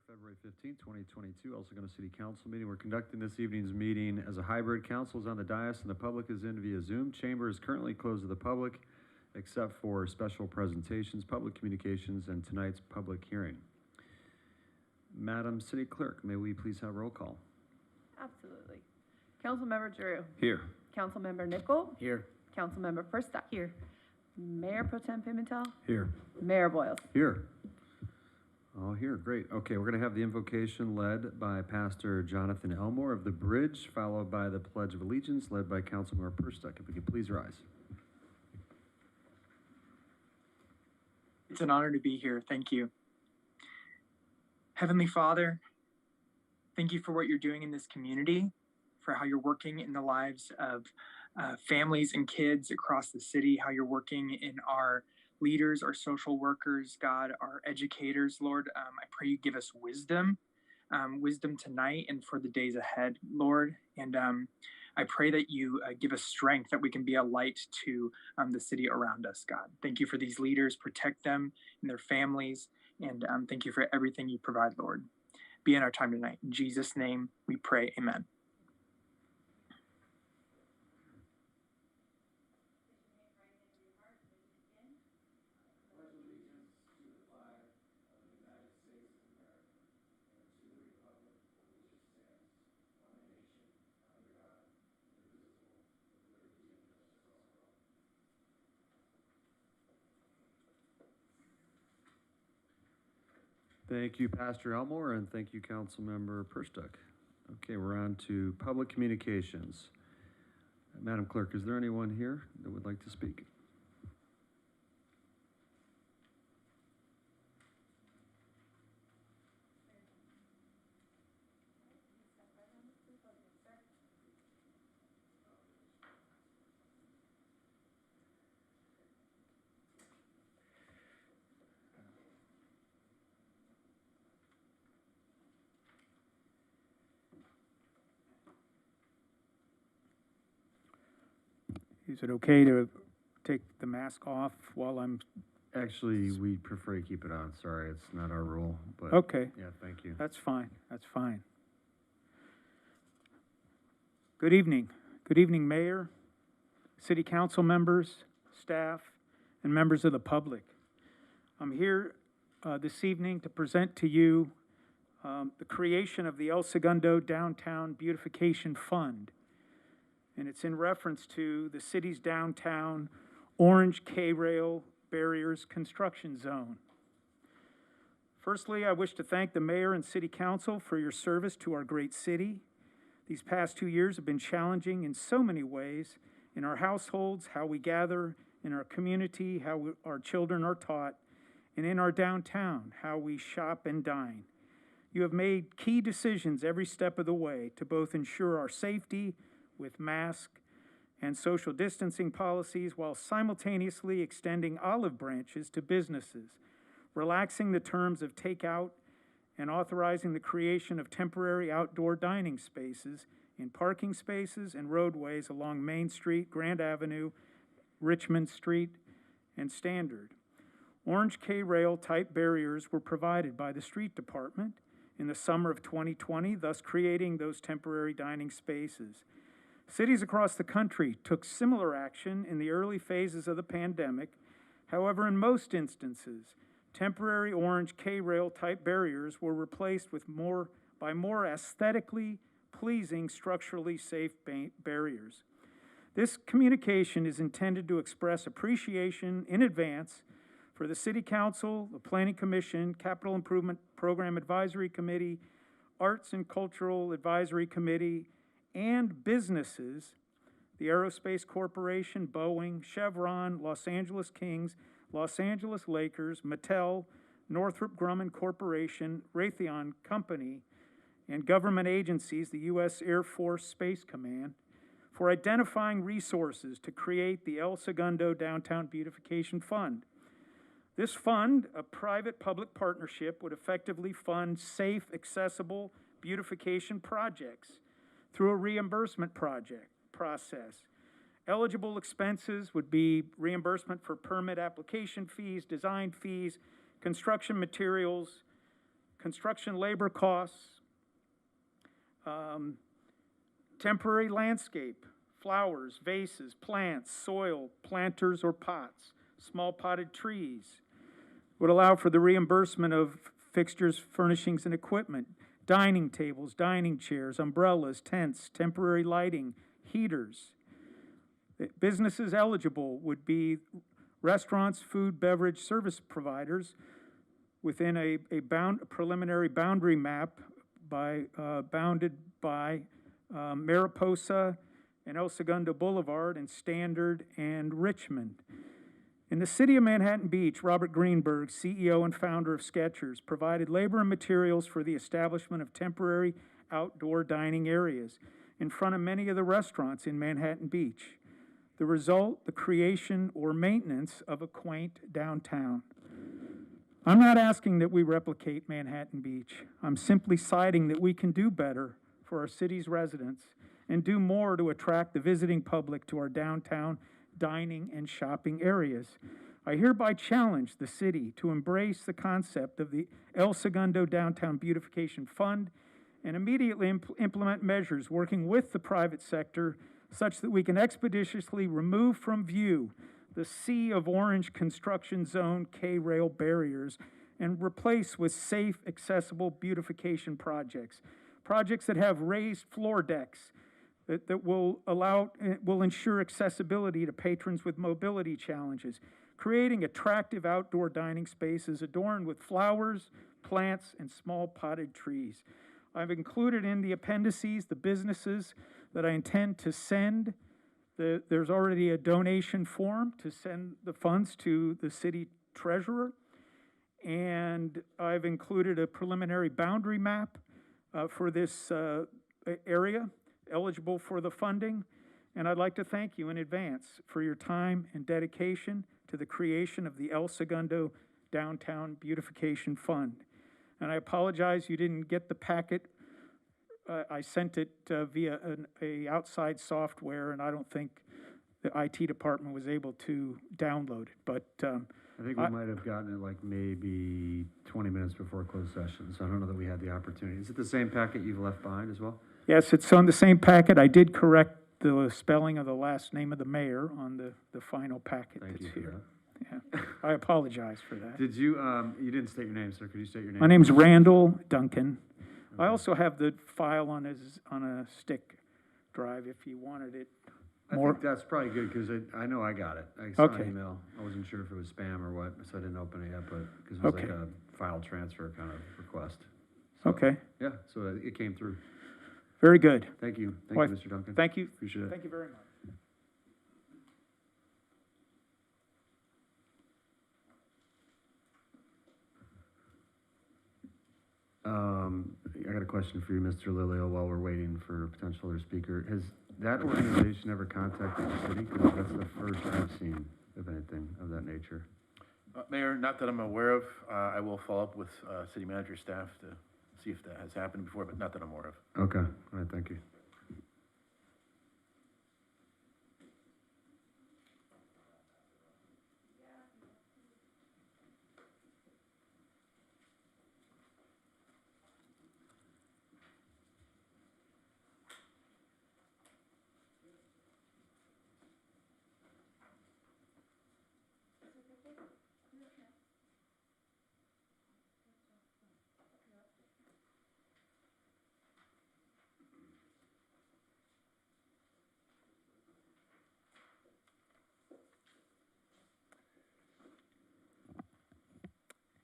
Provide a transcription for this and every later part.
February 15th, 2022, Ocegonah City Council meeting. We're conducting this evening's meeting as a hybrid. Council is on the dais and the public is in via Zoom. Chamber is currently closed to the public except for special presentations, public communications, and tonight's public hearing. Madam City Clerk, may we please have roll call? Absolutely. Councilmember Drew. Here. Councilmember Nickel. Here. Councilmember Firstock. Here. Mayor Pro Tem Pimentel. Here. Mayor Boyles. Here. All here, great. Okay, we're going to have the invocation led by Pastor Jonathan Elmore of the Bridge, followed by the Pledge of Allegiance, led by Councilmember Firstock. If we could please rise. It's an honor to be here. Thank you. Heavenly Father, thank you for what you're doing in this community, for how you're working in the lives of families and kids across the city, how you're working in our leaders, our social workers, God, our educators, Lord. I pray you give us wisdom tonight and for the days ahead, Lord. And I pray that you give us strength, that we can be a light to the city around us, God. Thank you for these leaders. Protect them and their families. And thank you for everything you provide, Lord. Be in our time tonight. In Jesus' name we pray, amen. Thank you, Pastor Elmore, and thank you, Councilmember Firstock. Okay, we're on to public communications. Madam Clerk, is there anyone here that would like to speak? Is it okay to take the mask off while I'm... Actually, we prefer to keep it on. Sorry, it's not our rule. But Okay. yeah, thank you. That's fine. That's fine. Good evening. Good evening, Mayor, City Council members, staff, and members of the public. I'm here this evening to present to you the creation of the El Segundo Downtown Beautification Fund. And it's in reference to the city's downtown orange K-rail barriers construction zone. Firstly, I wish to thank the mayor and city council for your service to our great city. These past 2 years have been challenging in so many ways, in our households, how we gather, in our community, how our children are taught, and in our downtown, how we shop and dine. You have made key decisions every step of the way to both ensure our safety with mask and social distancing policies while simultaneously extending olive branches to businesses, relaxing the terms of takeout, and authorizing the creation of temporary outdoor dining spaces in parking spaces and roadways along Main Street, Grand Avenue, Richmond Street, and Standard. Orange K-rail type barriers were provided by the street department in the summer of 2020, thus creating those temporary dining spaces. Cities across the country took similar action in the early phases of the pandemic. However, in most instances, temporary orange K-rail type barriers were replaced with more aesthetically pleasing, structurally safe barriers. This communication is intended to express appreciation in advance for the City Council, the Planning Commission, Capital Improvement Program Advisory Committee, Arts and Cultural Advisory Committee, and businesses, the Aerospace Corporation, Boeing, Chevron, Los Angeles Kings, Los Angeles Lakers, Mattel, Northrop Grumman Corporation, Raytheon Company, and government agencies, the U.S. Air Force Space Command, for identifying resources to create the El Segundo Downtown Beautification Fund. This fund, a private-public partnership, would effectively fund safe, accessible beautification projects through a reimbursement process. Eligible expenses would be reimbursement for permit application fees, design fees, construction materials, construction labor costs, temporary landscape, flowers, vases, plants, soil, planters or pots, small potted trees. Would allow for the reimbursement of fixtures, furnishings, and equipment, dining tables, dining chairs, umbrellas, tents, temporary lighting, heaters. Businesses eligible would be restaurants, food, beverage, service providers within a preliminary boundary map bounded by Mariposa and El Segundo Boulevard and Standard and Richmond. In the city of Manhattan Beach, Robert Greenberg, CEO and founder of Skechers, provided labor and materials for the establishment of temporary outdoor dining areas in front of many of the restaurants in Manhattan Beach. The result, the creation or maintenance of a quaint downtown. I'm not asking that we replicate Manhattan Beach. I'm simply citing that we can do better for our city's residents and do more to attract the visiting public to our downtown dining and shopping areas. I hereby challenge the city to embrace the concept of the El Segundo Downtown Beautification Fund and immediately implement measures working with the private sector such that we can expeditiously remove from view the sea of orange construction zone K-rail barriers and replace with safe, accessible beautification projects. Projects that have raised floor decks that will ensure accessibility to patrons with mobility challenges, creating attractive outdoor dining spaces adorned with flowers, plants, and small potted trees. I've included in the appendices the businesses that I intend to send. There's already a donation form to send the funds to the city treasurer, and I've included a preliminary boundary map for this area eligible for the funding, and I'd like to thank you in advance for your time and dedication to the creation of the El Segundo Downtown Beautification Fund. And I apologize you didn't get the packet. I sent it via a outside software, and I don't think the IT department was able to download it, but I think we might have gotten it like maybe 20 minutes before closed session, so I don't know that we had the opportunity. Is it the same packet you've left behind as well? yes, it's on the same packet. I did correct the spelling of the last name of the mayor on the final packet Thank you that's for here. that. Yeah, I apologize for that. Did you, you didn't state your name, sir. Could you state your name? My name's Randall Duncan. I Okay. also have the file on a stick drive if you wanted it. I More. think that's probably good, because I know I got it. I saw Okay. an email. I wasn't sure if it was spam or what, so I didn't open it yet, but, because it was like Okay. a file transfer kind of request. So, Okay, Yeah, so it came through. very good. Thank you. Why, Thank you, Mr. Duncan. Thank you. Appreciate it. Thank you very much. I got a question for you, Mr. Lilio, while we're waiting for a potential other speaker. Has that organization ever contacted the city? Because that's the first I've seen of anything of that nature. Mayor, not that I'm aware of. I will follow up with city manager staff to see if that has happened before, but not that I'm aware of. Okay, all right, thank you.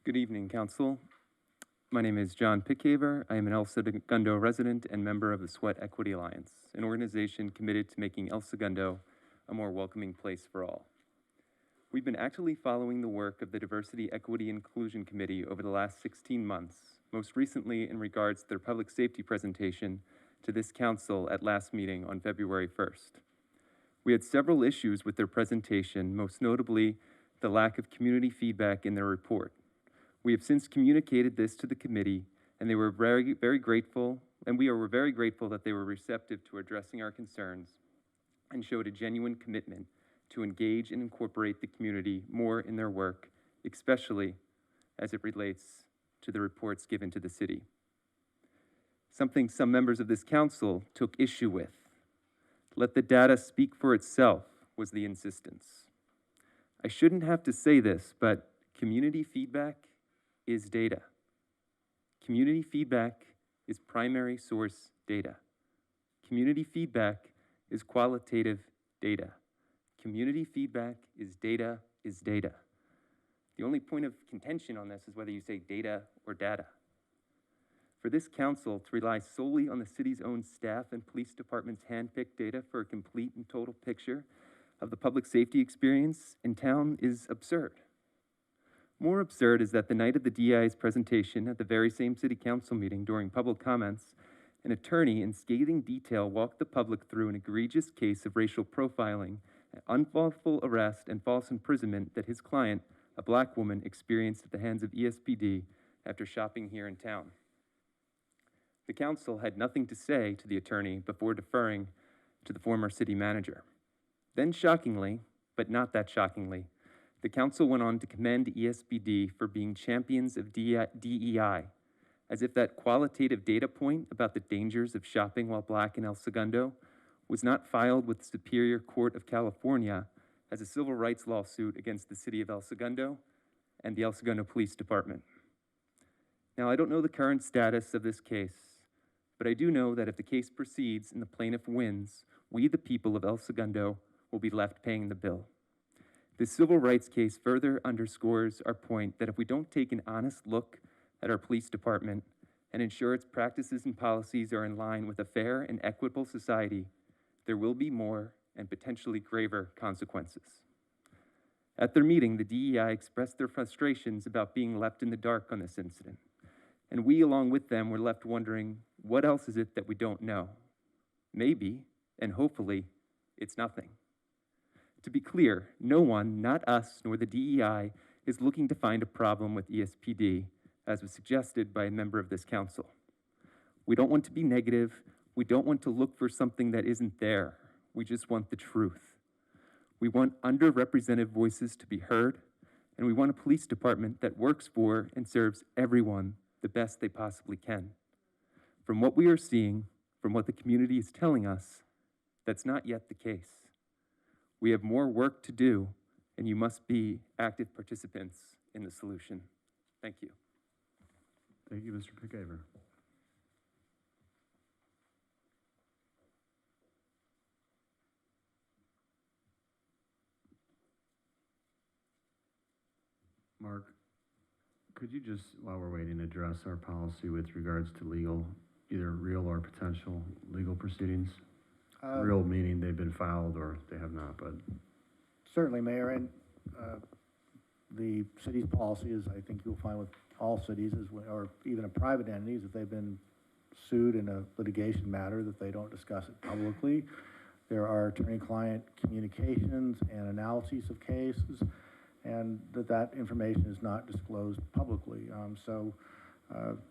Good evening, Council. My name is John Pickhaver. I am an El Segundo resident and member of the Sweat Equity Alliance, an organization committed to making El Segundo a more welcoming place for all. We've been actively following the work of the Diversity, Equity, and Inclusion Committee over the last 16 months, most recently in regards to their public safety presentation to this council at last meeting on February 1st. We had several issues with their presentation, most notably the lack of community feedback in their report. We have since communicated this to the committee, and they were very, very grateful, and we were very grateful that they were receptive to addressing our concerns and showed a genuine commitment to engage and incorporate the community more in their work, especially as it relates to the reports given to the city. Something some members of this council took issue with. Let the data speak for itself was the insistence. I shouldn't have to say this, but community feedback is data. Community feedback is primary source data. Community feedback is qualitative data. Community feedback is data is data. The only point of contention on this is whether you say data or data. For this council to rely solely on the city's own staff and police department's hand-picked data for a complete and total picture of the public safety experience in town is absurd. More absurd is that the night of the DEI's presentation at the very same city council meeting during public comments, an attorney in scathing detail walked the public through an egregious case of racial profiling, unlawful arrest, and false imprisonment that his client, a black woman, experienced at the hands of ESPD after shopping here in town. The council had nothing to say to the attorney before deferring to the former city manager. Then shockingly, but not that shockingly, the council went on to commend ESPD for being champions of DEI, as if that qualitative data point about the dangers of shopping while black in El Segundo was not filed with the Superior Court of California as a civil rights lawsuit against the city of El Segundo and the El Segundo Police Department. Now, I don't know the current status of this case, but I do know that if the case proceeds and the plaintiff wins, we, the people of El Segundo, will be left paying the bill. This civil rights case further underscores our point that if we don't take an honest look at our police department and ensure its practices and policies are in line with a fair and equitable society, there will be more and potentially graver consequences. At their meeting, the DEI expressed their frustrations about being left in the dark on this incident. And we, along with them, were left wondering, what else is it that we don't know? Maybe, and hopefully, it's nothing. To be clear, no one, not us, nor the DEI, is looking to find a problem with ESPD, as was suggested by a member of this council. We don't want to be negative. We don't want to look for something that isn't there. We just want the truth. We want underrepresented voices to be heard, and we want a police department that works for and serves everyone the best they possibly can. From what we are seeing, from what the community is telling us, that's not yet the case. We have more work to do, and you must be active participants in the solution. Thank you. Thank you, Mr. Pickaver. Mark, could you just, while we're waiting, address our policy with regards to legal, either real or potential legal proceedings? Real meaning they've been filed or they have not, but. Certainly, Mayor, and the city's policy is, I think you'll find with all cities, or even a private entities, if they've been sued in a litigation matter, that they don't discuss it publicly. There are attorney-client communications and analyses of cases, and that information is not disclosed publicly. So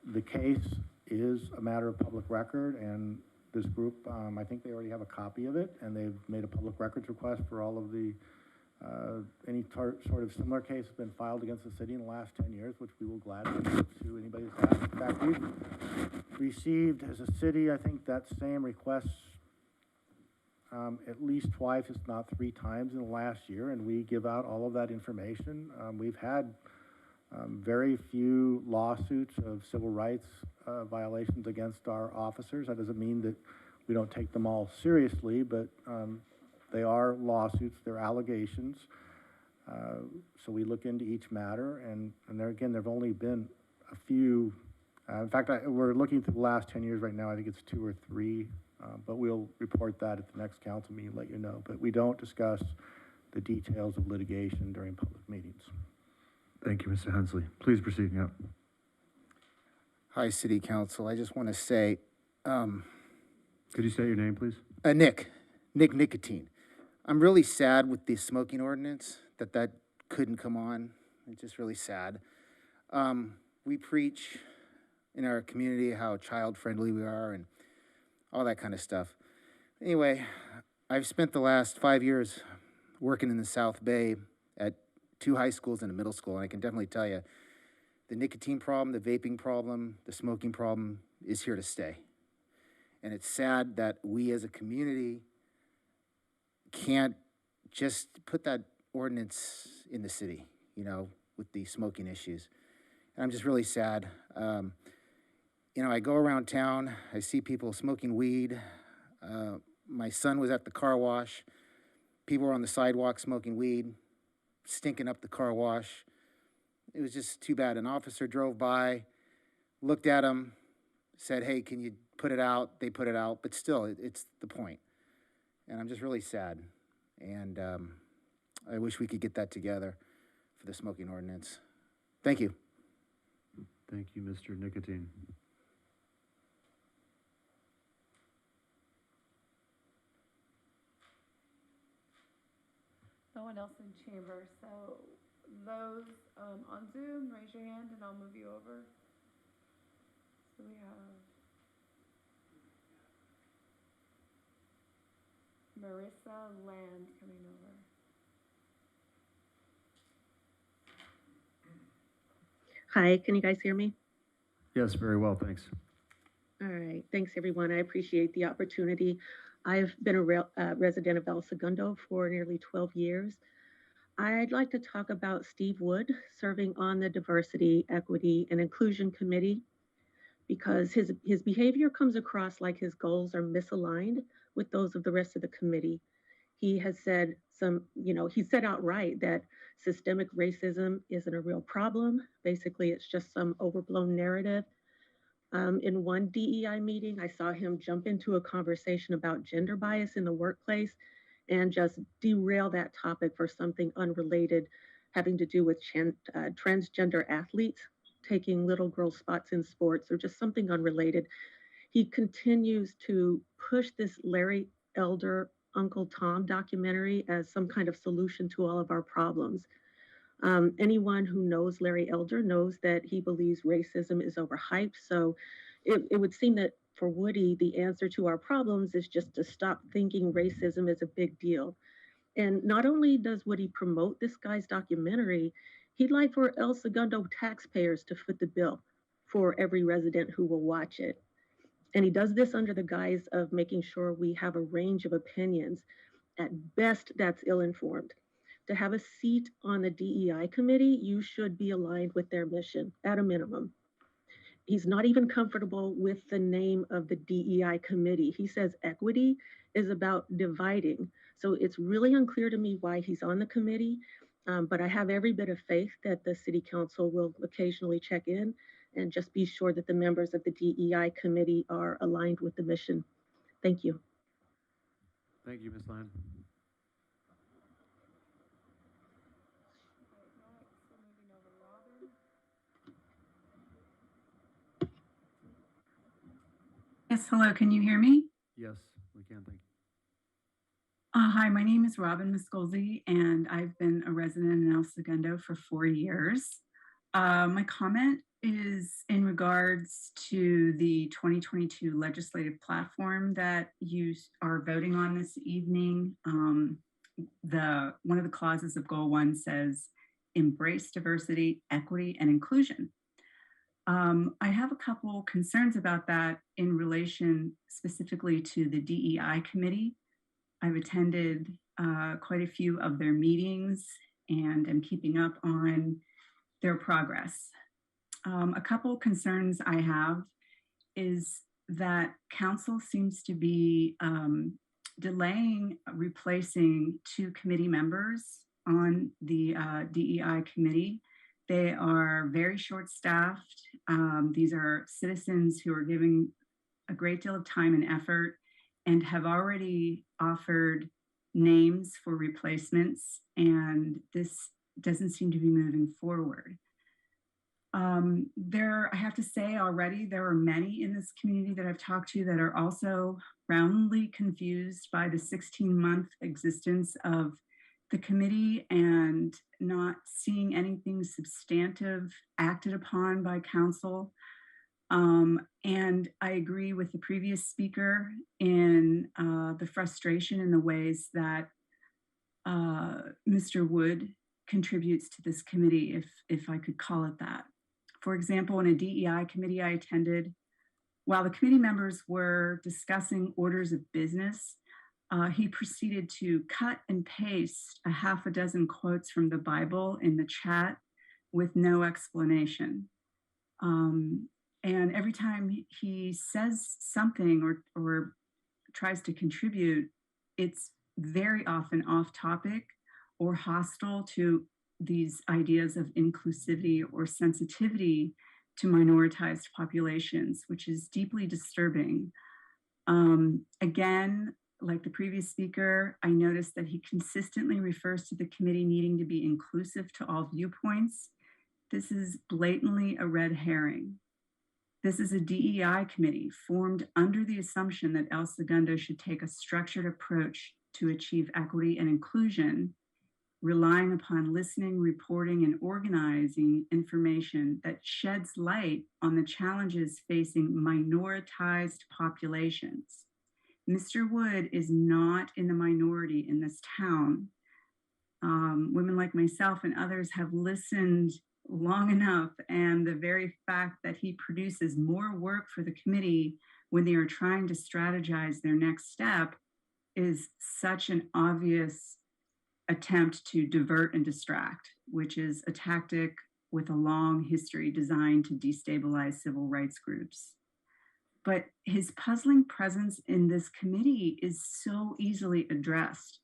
the case is a matter of public record, and this group, I think they already have a copy of it, and they've made a public records request for all of the, any sort of similar case has been filed against the city in the last 10 years, which we will gladly give to anybody that's asked. In fact, we've received, as a city, I think that same request at least twice, if not 3 times in the last year, and we give out all of that information. We've had very few lawsuits of civil rights violations against our officers. That doesn't mean that we don't take them all seriously, but they are lawsuits, they're allegations. So we look into each matter, and there again, there have only been a few. In fact, we're looking through the last 10 years right now. I think it's 2 or 3, but we'll report that at the next council meeting, let you know. But we don't discuss the details of litigation during public meetings. Thank you, Mr. Hensley. Please proceed. Yep. Hi, City Council. I just want to say, Could you say your name, please? Nick Nicotine. I'm really sad with the smoking ordinance that couldn't come on. It's just really sad. We preach in our community how child-friendly we are and all that kind of stuff. Anyway, I've spent the last 5 years working in the South Bay at 2 high schools and a middle school, and I can definitely tell you, the nicotine problem, the vaping problem, the smoking problem is here to stay. And it's sad that we as a community can't just put that ordinance in the city, you know, with the smoking issues. And I'm just really sad. You know, I go around town, I see people smoking weed. My son was at the car wash. People were on the sidewalk smoking weed, stinking up the car wash. It was just too bad. An officer drove by, looked at him, said, hey, can you put it out? They put it out, but still, it's the point. And I'm just really sad. And I wish we could get that together for the smoking ordinance. Thank you. Thank you, Mr. Nicotine. No one else in chamber, so those on Zoom, raise your hand and I'll move you over. So we have Marissa Land coming over. Hi, can you guys hear me? Yes, very well, thanks. All right, thanks everyone. I appreciate the opportunity. I've been a resident of El Segundo for nearly 12 years. I'd like to talk about Steve Wood serving on the Diversity, Equity, and Inclusion Committee because his behavior comes across like his goals are misaligned with those of the rest of the committee. He has said he said outright that systemic racism isn't a real problem. Basically, it's just some overblown narrative. In one DEI meeting, I saw him jump into a conversation about gender bias in the workplace and just derail that topic for something unrelated having to do with transgender athletes taking little girl spots in sports or just something unrelated. He continues to push this Larry Elder, Uncle Tom documentary as some kind of solution to all of our problems. Anyone who knows Larry Elder knows that he believes racism is overhyped. So it would seem that for Woody, the answer to our problems is just to stop thinking racism is a big deal. And not only does Woody promote this guy's documentary, he'd like for El Segundo taxpayers to foot the bill for every resident who will watch it. And he does this under the guise of making sure we have a range of opinions. At best, that's ill-informed. To have a seat on the DEI committee, you should be aligned with their mission at a minimum. He's not even comfortable with the name of the DEI committee. He says equity is about dividing. So it's really unclear to me why he's on the committee, but I have every bit of faith that the city council will occasionally check in and just be sure that the members of the DEI committee are aligned with the mission. Thank you. Thank you, Ms. Land. Yes, hello, can you hear me? Yes, we can, thank you. Hi, my name is Robin Muscolzi, and I've been a resident in El Segundo for 4 years. My comment is in regards to the 2022 legislative platform that you are voting on this evening. One of the clauses of Goal 1 says, embrace diversity, equity, and inclusion. I have a couple concerns about that in relation specifically to the DEI committee. I've attended quite a few of their meetings and am keeping up on their progress. A couple concerns I have is that council seems to be delaying replacing 2 committee members on the DEI committee. They are very short-staffed. These are citizens who are giving a great deal of time and effort and have already offered names for replacements, and this doesn't seem to be moving forward. I have to say already, there are many in this community that I've talked to that are also roundly confused by the 16-month existence of the committee and not seeing anything substantive acted upon by council. And I agree with the previous speaker in the frustration in the ways that Mr. Wood contributes to this committee, if I could call it that. For example, in a DEI committee I attended, while the committee members were discussing orders of business, he proceeded to cut and paste a half a dozen quotes from the Bible in the chat with no explanation. And every time he says something or tries to contribute, it's very often off topic or hostile to these ideas of inclusivity or sensitivity to minoritized populations, which is deeply disturbing. Again, like the previous speaker, I noticed that he consistently refers to the committee needing to be inclusive to all viewpoints. This is blatantly a red herring. This is a DEI committee formed under the assumption that El Segundo should take a structured approach to achieve equity and inclusion, relying upon listening, reporting, and organizing information that sheds light on the challenges facing minoritized populations. Mr. Wood is not in the minority in this town. Women like myself and others have listened long enough, and the very fact that he produces more work for the committee when they are trying to strategize their next step is such an obvious attempt to divert and distract, which is a tactic with a long history designed to destabilize civil rights groups. But his puzzling presence in this committee is so easily addressed.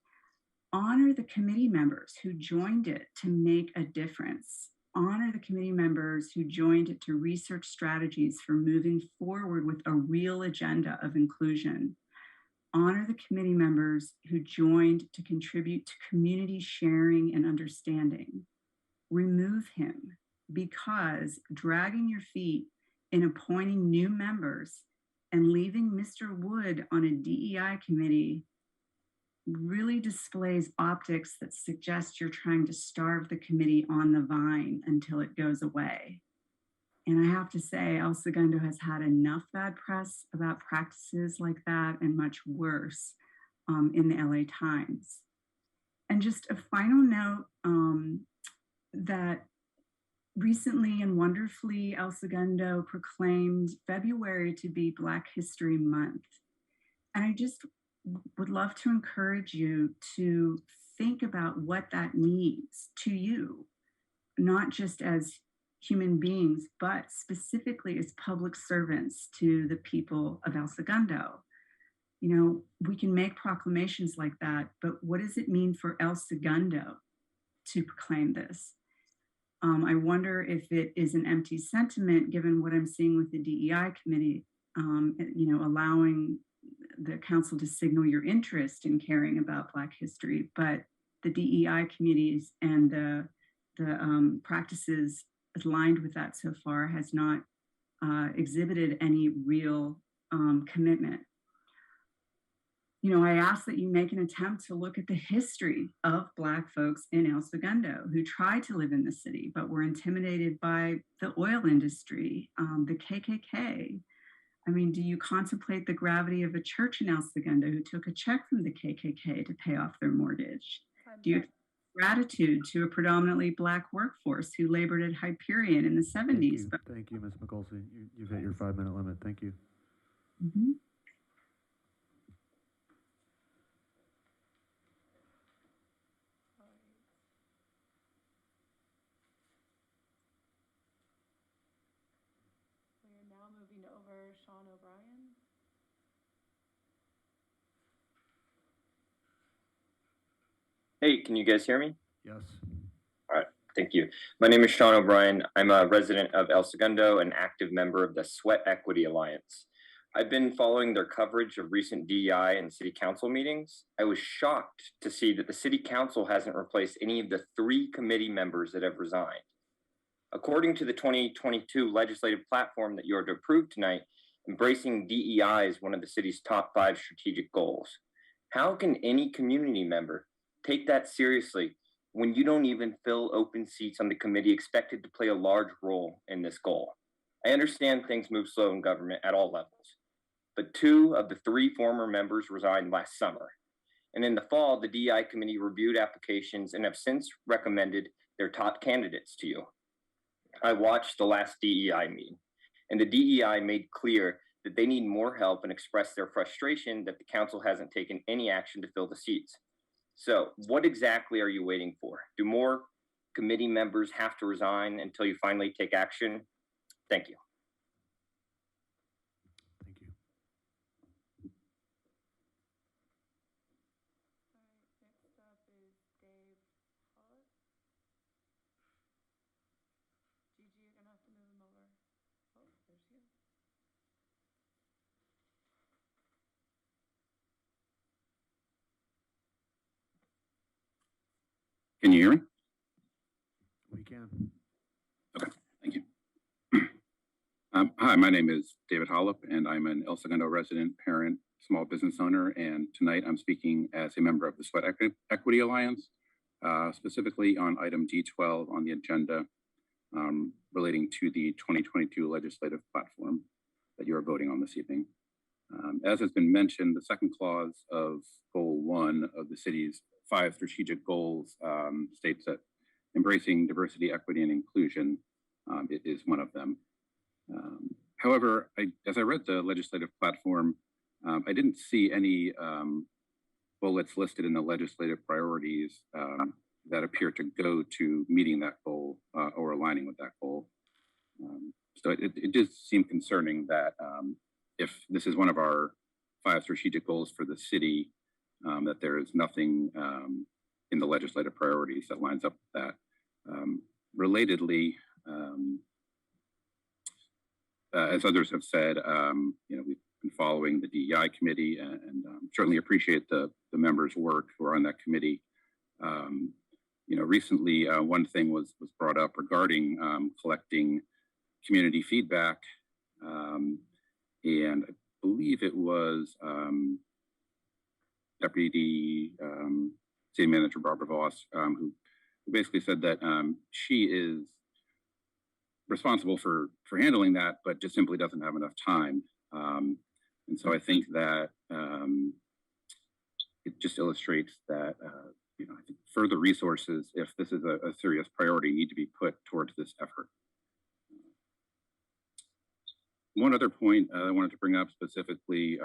Honor the committee members who joined it to make a difference. Honor the committee members who joined it to research strategies for moving forward with a real agenda of inclusion. Honor the committee members who joined to contribute to community sharing and understanding. Remove him, because dragging your feet in appointing new members and leaving Mr. Wood on a DEI committee really displays optics that suggest you're trying to starve the committee on the vine until it goes away. And I have to say, El Segundo has had enough bad press about practices like that and much worse in the LA Times. And just a final note that recently and wonderfully, El Segundo proclaimed February to be Black History Month. And I just would love to encourage you to think about what that means to you, not just as human beings, but specifically as public servants to the people of El Segundo. You know, we can make proclamations like that, but what does it mean for El Segundo to proclaim this? I wonder if it is an empty sentiment given what I'm seeing with the DEI committee, you know, allowing the council to signal your interest in caring about Black history, but the DEI committees and the practices aligned with that so far has not exhibited any real commitment. You know, I ask that you make an attempt to look at the history of Black folks in El Segundo who tried to live in the city, but were intimidated by the oil industry, the KKK. I mean, do you contemplate the gravity of a church in El Segundo who took a check from the KKK to pay off their mortgage? Do you gratitude to a predominantly Black workforce who labored at Hyperion in the 70s? Thank you, Ms. McGolsey. You've hit your 5-minute limit. Thank you. Mm-hmm. We are now moving over Sean O'Brien. Hey, can you guys hear me? Yes. All right, thank you. My name is Sean O'Brien. I'm a resident of El Segundo, an active member of the Sweat Equity Alliance. I've been following their coverage of recent DEI and city council meetings. I was shocked to see that the city council hasn't replaced any of the 3 committee members that have resigned. According to the 2022 legislative platform that you are to approve tonight, embracing DEI is one of the city's top 5 strategic goals. How can any community member take that seriously when you don't even fill open seats on the committee expected to play a large role in this goal? I understand things move slow in government at all levels, but 2 of the 3 former members resigned last summer. And in the fall, the DEI committee reviewed applications and have since recommended their top candidates to you. I watched the last DEI meeting, and the DEI made clear that they need more help and expressed their frustration that the council hasn't taken any action to fill the seats. So what exactly are you waiting for? Do more committee members have to resign until you finally take action? Thank you. Thank you. Next up is Dave Hollett. Gigi, you're gonna have to move him over. Oh, there's you. Can you hear me? We can. Okay, thank you. Hi, my name is David Hollop, and I'm an El Segundo resident, parent, small business owner, and tonight I'm speaking as a member of the Sweat Equity Alliance, specifically on item D12 on the agenda relating to the 2022 legislative platform that you are voting on this evening. As has been mentioned, the second clause of Goal 1 of the city's 5 strategic goals states that embracing diversity, equity, and inclusion it is one of them. However, as I read the legislative platform, I didn't see any bullets listed in the legislative priorities that appear to go to meeting that goal or aligning with that goal. So it does seem concerning that if this is one of our 5 strategic goals for the city, that there is nothing in the legislative priorities that lines up with that. Relatedly, as others have said, we've been following the DEI committee and certainly appreciate the members' work who are on that committee. Recently, one thing was brought up regarding collecting community feedback, and I believe it was Deputy City Manager Barbara Voss, who basically said that she is responsible for handling that, but just simply doesn't have enough time. And so I think that it just illustrates that I think further resources, if this is a serious priority, need to be put towards this effort. One other point I wanted to bring up specifically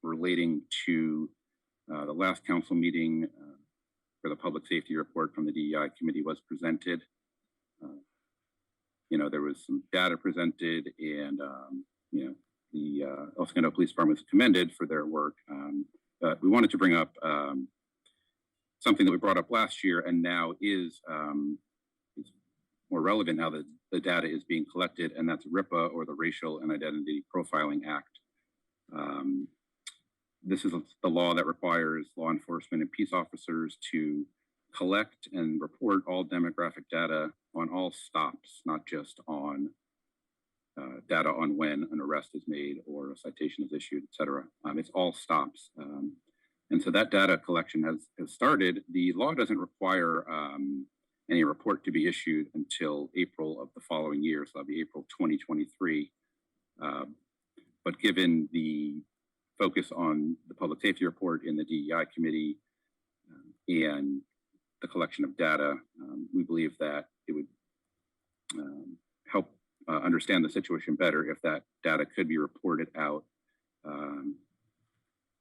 relating to the last council meeting where the public safety report from the DEI committee was presented. There was some data presented, and the El Segundo Police Department was commended for their work. But we wanted to bring up something that we brought up last year, and now is more relevant now that the data is being collected, and that's RIPA, or the Racial and Identity Profiling Act. This is the law that requires law enforcement and peace officers to collect and report all demographic data on all stops, not just on data on when an arrest is made or a citation is issued, et cetera. It's all stops. And so that data collection has started. The law doesn't require any report to be issued until April of the following year, so that'll be April 2023. But given the focus on the public safety report in the DEI committee and the collection of data, we believe that it would help understand the situation better if that data could be reported out,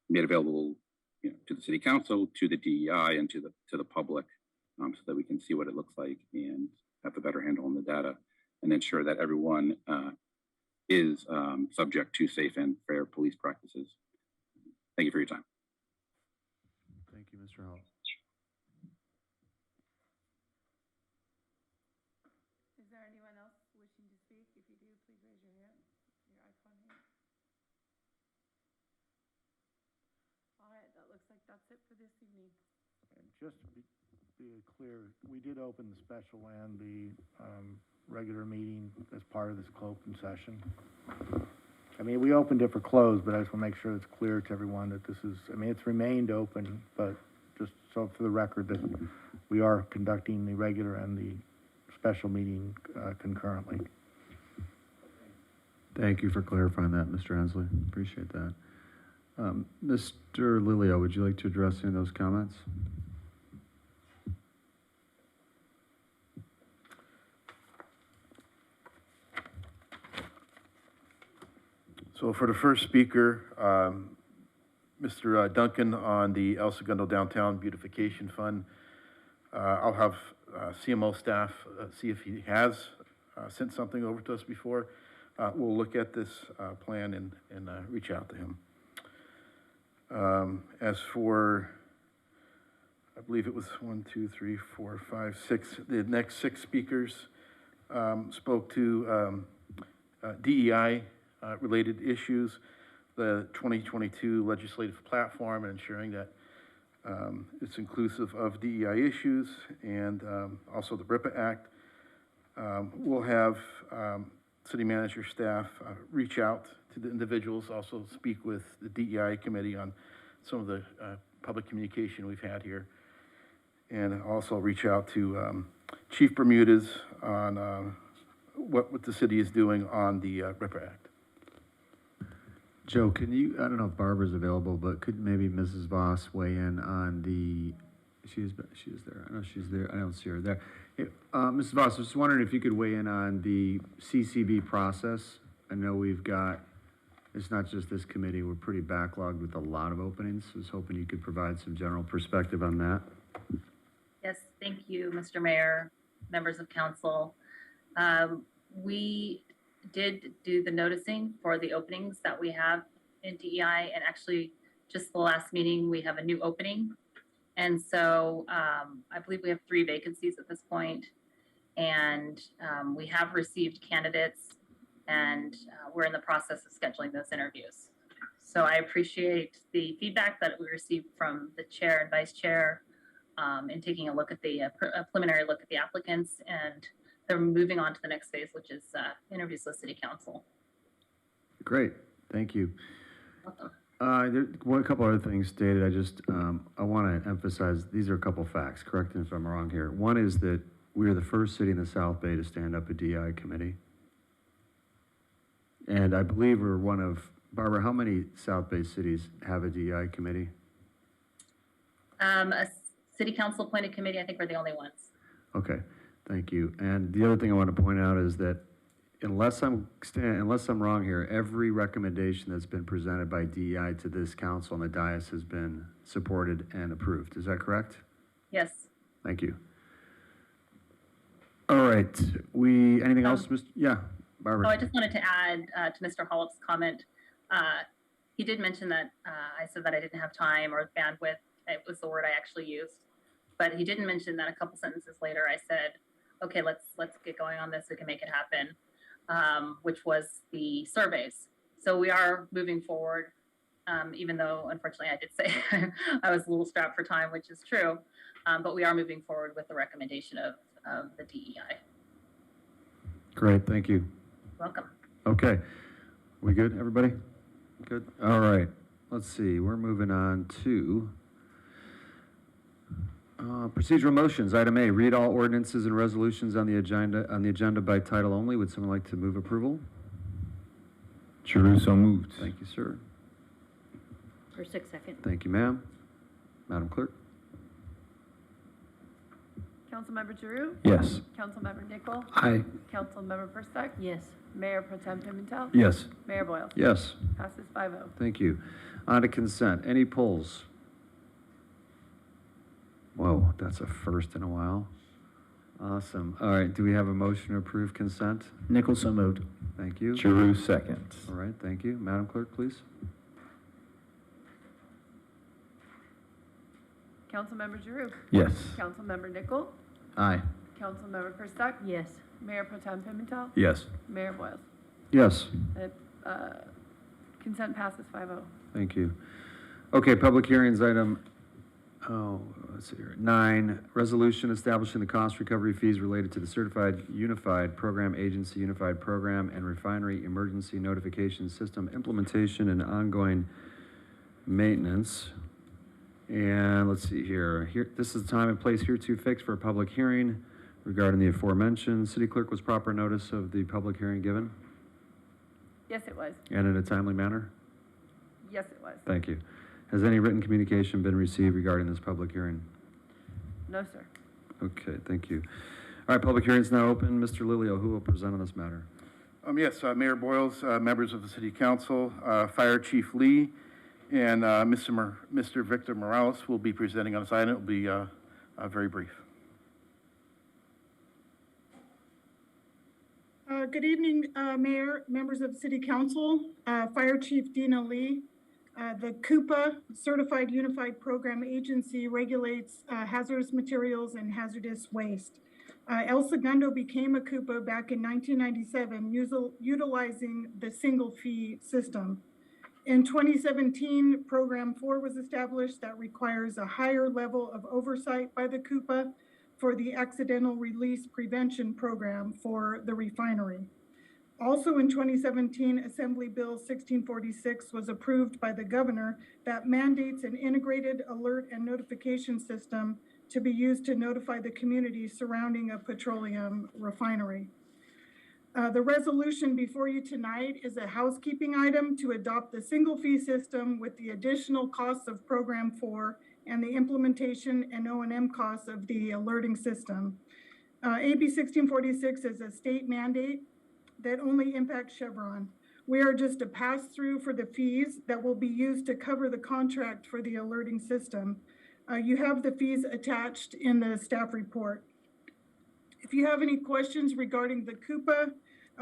made available to the city council, to the DEI, and to the public, so that we can see what it looks like and have a better handle on the data and ensure that everyone is subject to safe and fair police practices. Thank you for your time. Thank you, Mr. Hall. Is there anyone else wishing to speak? If you do, please raise your hand, your icon here. All right, that looks like that's it for this evening. And just to be clear, we did open the special and the regular meeting as part of this open session. I mean, we opened it for closed, but I just want to make sure it's clear to everyone that this is, it's remained open, but just so for the record that we are conducting the regular and the special meeting concurrently. Thank you for clarifying that, Mr. Hensley. Appreciate that. Mr. Lilio, would you like to address any of those comments? So for the first speaker, Mr. Duncan on the El Segundo Downtown Beautification Fund, I'll have CMO staff see if he has sent something over to us before. We'll look at this plan and reach out to him. As for, I believe it was 1, 2, 3, 4, 5, 6, the next 6 speakers spoke to DEI related issues, the 2022 legislative platform, and ensuring that it's inclusive of DEI issues, and also the RIPA Act. We'll have city manager staff reach out to the individuals, also speak with the DEI committee on some of the public communication we've had here, and also reach out to Chief Bermudez on what the city is doing on the RIPA Act. Joe, can you, I don't know if Barbara's available, but could maybe Mrs. Voss weigh in on the, she is there, I know she's there, I don't see her there. Mrs. Voss, I was just wondering if you could weigh in on the CCB process. I know we've got, it's not just this committee, we're pretty backlogged with a lot of openings. I was hoping you could provide some general perspective on that. Yes, thank you, Mr. Mayor, members of council. We did do the noticing for the openings that we have in DEI, and actually just the last meeting, we have a new opening. And so I believe we have 3 vacancies at this point, and we have received candidates, and we're in the process of scheduling those interviews. So I appreciate the feedback that we received from the chair and vice chair in taking a look at the preliminary look at the applicants, and they're moving on to the next phase, which is interviews with city council. Great, thank you. Welcome. A couple other things stated. I just, I want to emphasize, these are a couple facts, correct me if I'm wrong here. One is that we are the first city in the South Bay to stand up a DI committee. And I believe we're one of, Barbara, how many South Bay cities have a DI committee? A city council appointed committee, I think we're the only ones. Okay, thank you. And the other thing I want to point out is that unless I'm wrong here, every recommendation that's been presented by DEI to this council and the dais has been supported and approved. Is that correct? Yes. Thank you. All right, anything else, Mr.? Yeah, Barbara. Oh, I just wanted to add to Mr. Hollop's comment. He did mention that I said that I didn't have time or bandwidth. It was the word I actually used. But he didn't mention that a couple sentences later I said, okay, let's get going on this, we can make it happen. Which was the surveys. So we are moving forward, even though unfortunately I did say I was a little strapped for time, which is true, but we are moving forward with the recommendation of the DEI. Great, thank you. Welcome. Okay, we good, everybody? Good, all right. Let's see, we're moving on to procedural motions. Item A, read all ordinances and resolutions on the agenda by title only. Would someone like to move approval? Giroux, so moved. Thank you, sir. For 6 seconds. Thank you, ma'am. Madam Clerk? Councilmember Giroux? Yes. Councilmember Nickel? Aye. Councilmember Perstuck? Yes. Mayor Pro Tem Pimentel? Yes. Mayor Boyle? Yes. Passes 5-0. Thank you. On to consent. Any polls? Whoa, that's a first in a while. Awesome. All right, do we have a motion to approve consent? Nickel, so moved. Thank you. Giroux, second. All right, thank you. Madam Clerk, please. Councilmember Giroux? Yes. Councilmember Nickel? Aye. Councilmember Perstuck? Yes. Mayor Pro Tem Pimentel? Yes. Mayor Boyle? Yes. Consent passes 5-0. Thank you. Okay, public hearings item, let's see here. 9, resolution establishing the cost recovery fees related to the Certified Unified Program Agency Unified Program and Refinery Emergency Notification System implementation and ongoing maintenance. And let's see here. This is the time and place hereto fixed for a public hearing regarding the aforementioned. City Clerk, was proper notice of the public hearing given? Yes, it was. And in a timely manner? Yes, it was. Thank you. Has any written communication been received regarding this public hearing? No, sir. Okay, thank you. All right, public hearing is now open. Mr. Lilio, who will present on this matter? Yes, Mayor Boyles, members of the City Council, Fire Chief Lee, and Mr. Victor Morales will be presenting on this item. It will be very brief. Good evening, Mayor, members of City Council, Fire Chief Dina Lee. The CUPA, Certified Unified Program Agency, regulates hazardous materials and hazardous waste. El Segundo became a CUPA back in 1997, utilizing the single fee system. In 2017, Program 4 was established that requires a higher level of oversight by the CUPA for the accidental release prevention program for the refinery. Also in 2017, Assembly Bill 1646 was approved by the governor that mandates an integrated alert and notification system to be used to notify the community surrounding a petroleum refinery. The resolution before you tonight is a housekeeping item to adopt the single fee system with the additional costs of Program 4 and the implementation and O&M costs of the alerting system. AB 1646 is a state mandate that only impacts Chevron. We are just a pass-through for the fees that will be used to cover the contract for the alerting system. You have the fees attached in the staff report. If you have any questions regarding the CUPA,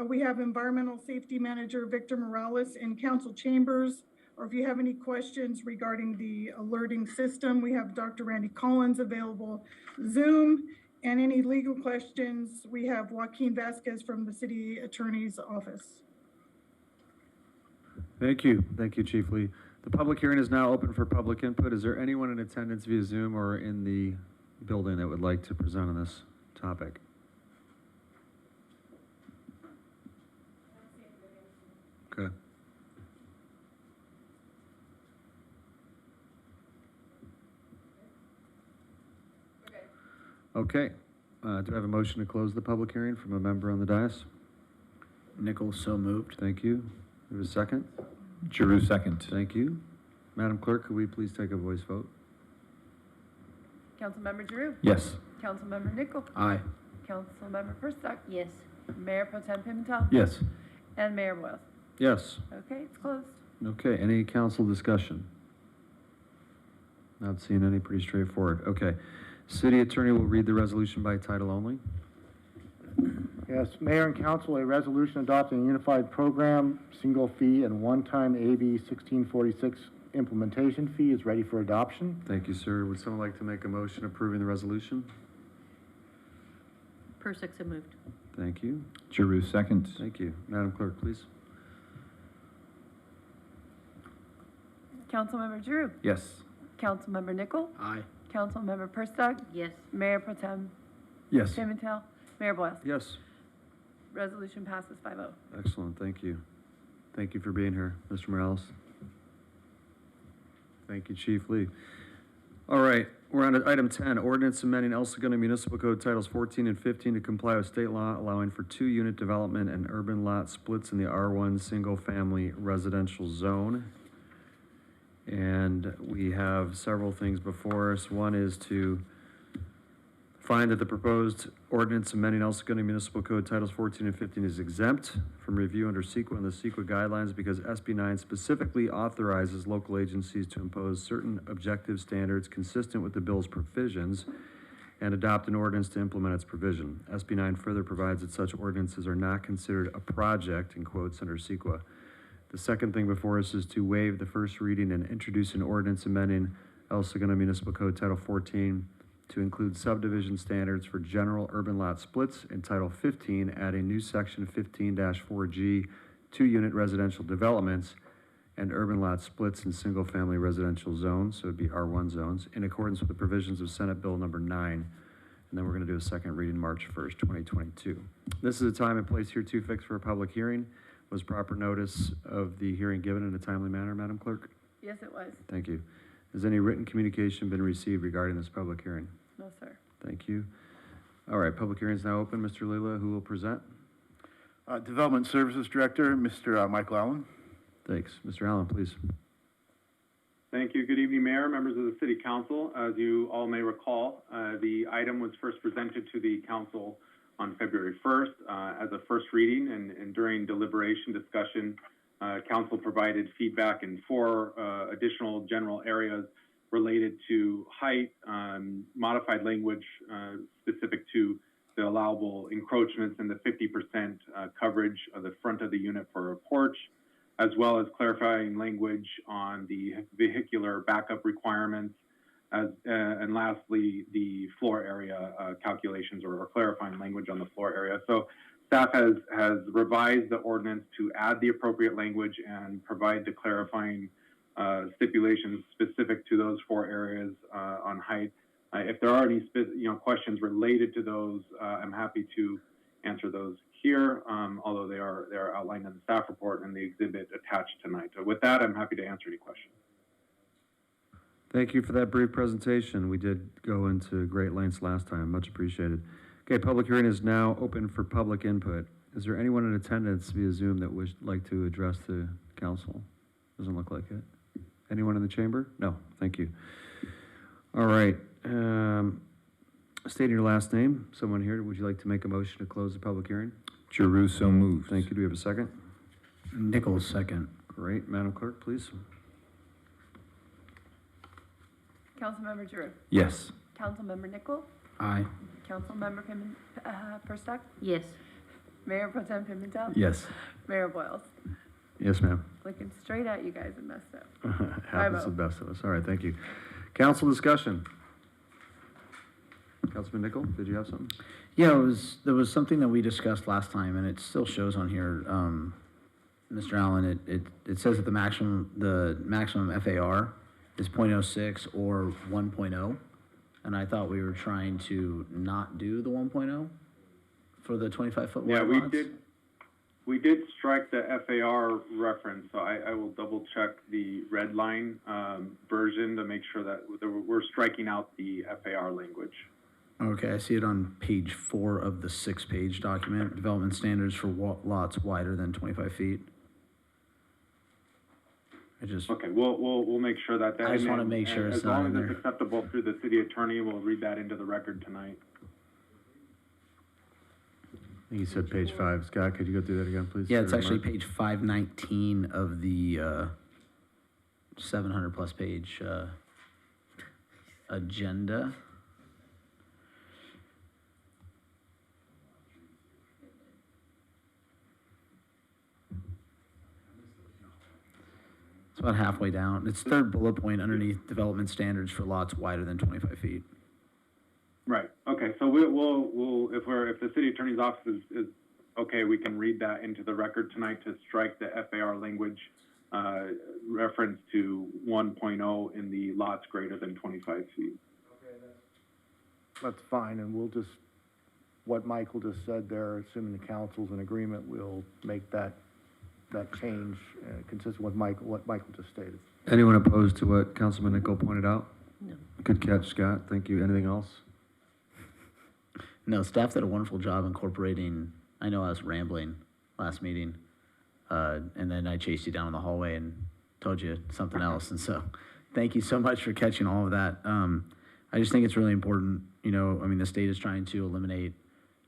we have Environmental Safety Manager Victor Morales in council chambers, or if you have any questions regarding the alerting system, we have Dr. Randy Collins available Zoom, and any legal questions, we have Joaquin Vasquez from the City Attorney's Office. Thank you. Thank you, Chief Lee. The public hearing is now open for public input. Is there anyone in attendance via Zoom or in the building that would like to present on this topic? Okay. Okay. Do I have a motion to close the public hearing from a member on the dais? Nichols, so moved. Thank you. Do we have a second? Giroux, second. Thank you. Madam Clerk, could we please take a voice vote? Councilmember Giroux. Yes. Councilmember Nichol. Aye. Councilmember Perstock. Yes. Mayor Pro Tem Pimentel. Yes. And Mayor Boyles. Yes. Okay, it's closed. Okay, any council discussion? Not seeing any, pretty straightforward. Okay. City Attorney will read the resolution by title only. Yes, Mayor and Council, a resolution adopting a unified program, single fee, and one-time AB 1646 implementation fee is ready for adoption. Thank you, sir. Would someone like to make a motion approving the resolution? Persick, so moved. Thank you. Giroux, second. Thank you. Madam Clerk, please. Councilmember Giroux. Yes. Councilmember Nichol. Aye. Councilmember Perstock. Yes. Mayor Pro Tem Yes. Pimentel. Mayor Boyles. Yes. Resolution passes 5-0. Excellent. Thank you. Thank you for being here, Mr. Morales. Thank you, Chief Lee. All right, we're on to item 10, ordinance amending El Segundo Municipal Code Titles 14 and 15 to comply with state law, allowing for 2-unit development and urban lot splits in the R1 single-family residential zone. And we have several things before us. One is to find that the proposed ordinance amending El Segundo Municipal Code Titles 14 and 15 is exempt from review under CEQA and the CEQA guidelines because SB 9 specifically authorizes local agencies to impose certain objective standards consistent with the bill's provisions and adopt an ordinance to implement its provision. SB 9 further provides that such ordinances are not considered a project, in quotes, under CEQA. The second thing before us is to waive the first reading and introduce an ordinance amending El Segundo Municipal Code Title 14 to include subdivision standards for general urban lot splits, in Title 15, adding new Section 15-4G, 2-unit residential developments, and urban lot splits in single-family residential zones, so it'd be R1 zones, in accordance with the provisions of Senate Bill number 9. And then we're gonna do a second reading March 1st, 2022. This is a time and place hereto fixed for a public hearing. Was proper notice of the hearing given in a timely manner, Madam Clerk? Yes, it was. Thank you. Has any written communication been received regarding this public hearing? No, sir. Thank you. All right, public hearing is now open. Mr. Lila, who will present? Development Services Director, Mr. Michael Allen. Thanks. Mr. Allen, please. Thank you. Good evening, Mayor, members of the City Council. As you all may recall, the item was first presented to the Council on February 1st as a first reading, and during deliberation discussion, council provided feedback in 4 additional general areas related to height, modified language specific to the allowable encroachments and the 50% coverage of the front of the unit for a porch, as well as clarifying language on the vehicular backup requirements, and lastly, the floor area calculations or clarifying language on the floor area. So staff has revised the ordinance to add the appropriate language and provide the clarifying stipulations specific to those 4 areas on height. If there are any questions related to those, I'm happy to answer those here, although they are outlined in the staff report and the exhibit attached tonight. So with that, I'm happy to answer any questions. Thank you for that brief presentation. We did go into great lengths last time. Much appreciated. Okay, public hearing is now open for public input. Is there anyone in attendance via Zoom that would like to address the council? Doesn't look like it. Anyone in the chamber? No, thank you. All right. State your last name. Someone here, would you like to make a motion to close the public hearing? Giroux, so moved. Thank you. Do we have a second? Nichols, second. Great. Madam Clerk, please. Councilmember Giroux. Yes. Councilmember Nichol. Aye. Councilmember Perstuck. Yes. Mayor Pro Tem Pimentel. Yes. Mayor Boyles. Yes, ma'am. Looking straight at you guys and messed up. Happens to the best of us. All right, thank you. Council discussion. Councilman Nichol, did you have something? Yeah, there was something that we discussed last time, and it still shows on here, Mr. Allen. It says that the maximum FAR is 0.06 or 1.0, and I thought we were trying to not do the 1.0 for the 25-foot wide lots. We did strike the FAR reference, so I will double check the red line version to make sure that we're striking out the FAR language. Okay, I see it on page 4 of the 6-page document, development standards for lots wider than 25 feet. Okay, we'll make sure that. I just want to make sure it's not in there. As long as it's acceptable through the city attorney, we'll read that into the record tonight. I think you said page 5. Scott, could you go through that again, please? Yeah, it's actually page 519 of the 700-plus page agenda. It's about halfway down. It's 3rd bullet point underneath development standards for lots wider than 25 feet. Right. Okay. So we'll if the city attorney's office is okay, we can read that into the record tonight to strike the FAR language reference to 1.0 in the lots greater than 25 feet. Okay, that's fine, and we'll just, what Michael just said there, assuming the council's in agreement, we'll make that change consistent with what Michael just stated. Anyone opposed to what Councilman Nichol pointed out? No. Good catch, Scott. Thank you. Anything else? No, staff did a wonderful job incorporating, I know I was rambling last meeting, and then I chased you down in the hallway and told you something else. And so thank you so much for catching all of that. I just think it's really important, the state is trying to eliminate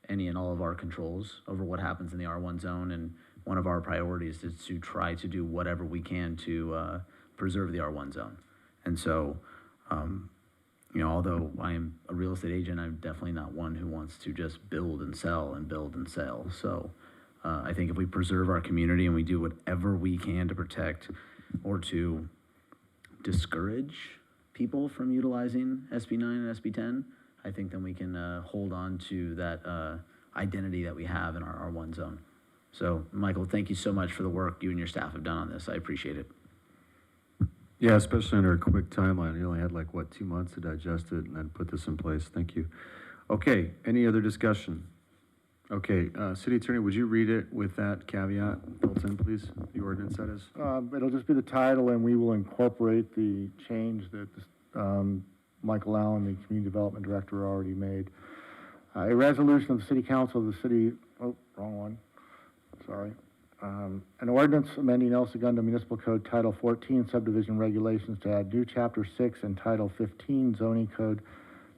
any and all of our controls over what happens in the R1 zone. And one of our priorities is to try to do whatever we can to preserve the R1 zone. And so, although I am a real estate agent, I'm definitely not one who wants to just build and sell and build and sell. So I think if we preserve our community and we do whatever we can to protect or to discourage people from utilizing SB 9 and SB 10, I think then we can hold on to that identity that we have in our R1 zone. So, Michael, thank you so much for the work you and your staff have done on this. I appreciate it. Yeah, especially under a quick timeline. You only had 2 months to digest it and then put this in place. Thank you. Okay, any other discussion? Okay, City Attorney, would you read it with that caveat built in, please? The ordinance, that is. It'll just be the title, and we will incorporate the change that Michael Allen, the Community Development Director, already made. A resolution of the City Council of the City, wrong one, sorry. An ordinance amending El Segundo Municipal Code Title 14 Subdivision Regulations to add new Chapter 6 and Title 15 Zoning Code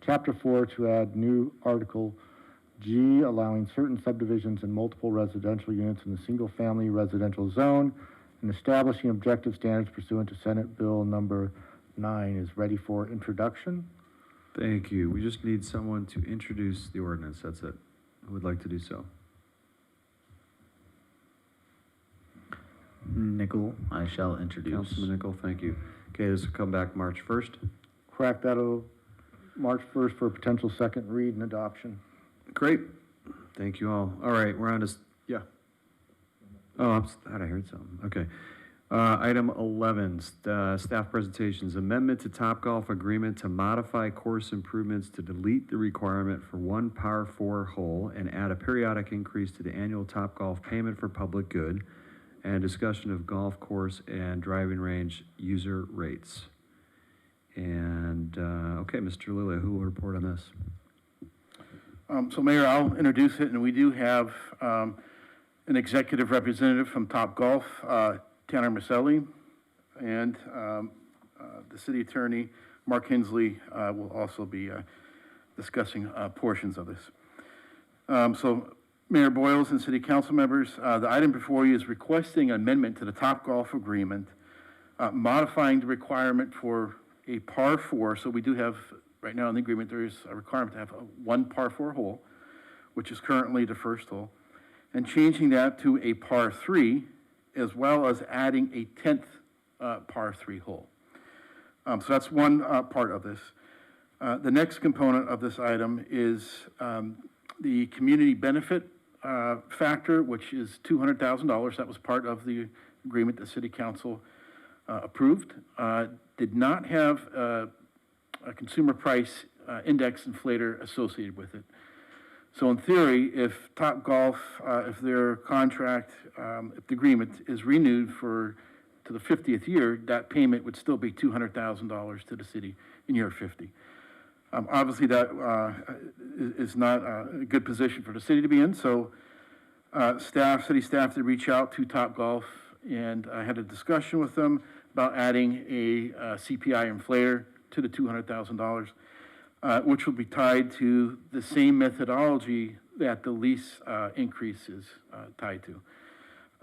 Chapter 4 to add new Article G, allowing certain subdivisions and multiple residential units in the single-family residential zone, and establishing objective standards pursuant to Senate Bill number 9 is ready for introduction. Thank you. We just need someone to introduce the ordinance. That's it. Who would like to do so? Nickel, I shall introduce. Councilman Nickel, thank you. Okay, this will come back March 1st. Correct, that'll March 1st for a potential second read and adoption. Great. Thank you all. All right, we're on to, yeah. Oh, I thought I heard something. Okay. Item 11, staff presentations. Amendment to Topgolf agreement to modify course improvements to delete the requirement for one par 4 hole and add a periodic increase to the annual Topgolf payment for public good, and discussion of golf course and driving range user rates. And, okay, Mr. Lilia, who will report on this? So Mayor, I'll introduce it, and we do have an executive representative from Topgolf, Tanner Maselli, and the city attorney, Mark Hensley, will also be discussing portions of this. So Mayor Boyles and city council members, the item before you is requesting amendment to the Topgolf agreement, modifying the requirement for a par 4. So we do have, right now in the agreement, there is a requirement to have one par 4 hole, which is currently the first hole, and changing that to a par 3, as well as adding a 10th par 3 hole. So that's one part of this. The next component of this item is the community benefit factor, which is $200,000. That was part of the agreement the city council approved. Did not have a consumer price index inflator associated with it. So in theory, if Topgolf, if their contract, if the agreement is renewed to the 50th year, that payment would still be $200,000 to the city in year 50. Obviously, that is not a good position for the city to be in. So city staff did reach out to Topgolf, and I had a discussion with them about adding a CPI inflator to the $200,000. Which will be tied to the same methodology that the lease increase is tied to.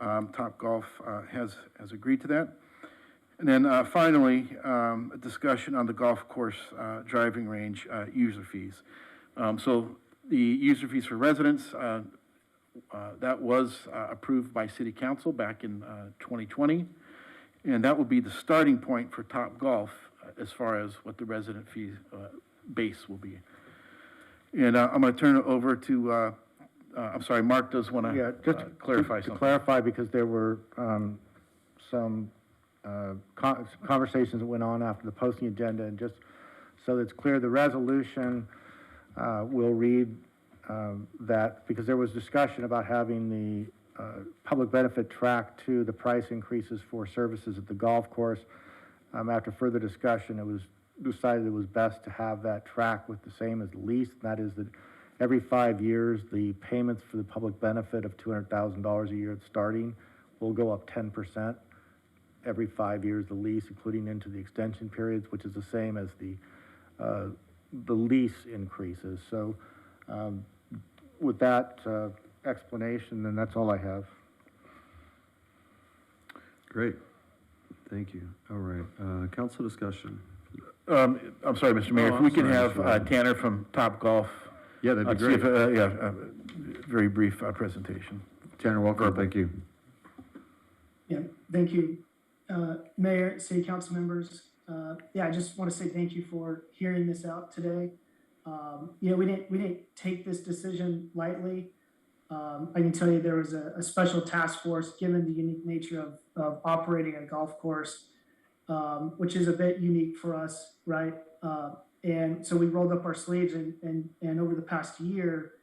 Topgolf has agreed to that. And then finally, a discussion on the golf course driving range user fees. So the user fees for residents, that was approved by City Council back in 2020. And that will be the starting point for Topgolf as far as what the resident fee base will be. And I'm going to turn it over to, I'm sorry, Mark does want to clarify something. To clarify, because there were some conversations that went on after the posting agenda, and just so that it's clear, the resolution will read that, because there was discussion about having the public benefit track to the price increases for services at the golf course. After further discussion, it was decided it was best to have that track with the same as the lease. And that is that every 5 years, the payments for the public benefit of $200,000 a year at starting will go up 10%. Every 5 years, the lease, including into the extension periods, which is the same as the lease increases. So with that explanation, then that's all I have. Great. Thank you. All right. Council discussion. I'm sorry, Mr. Mayor, if we can have Tanner from Topgolf. Yeah, that'd be great. A very brief presentation. Tanner, welcome. Thank you. Yeah, thank you, Mayor, City Council members. I just want to say thank you for hearing this out today. We didn't take this decision lightly. I can tell you there was a special task force, given the unique nature of operating a golf course, which is a bit unique for us, right? And so we rolled up our sleeves, and over the past year,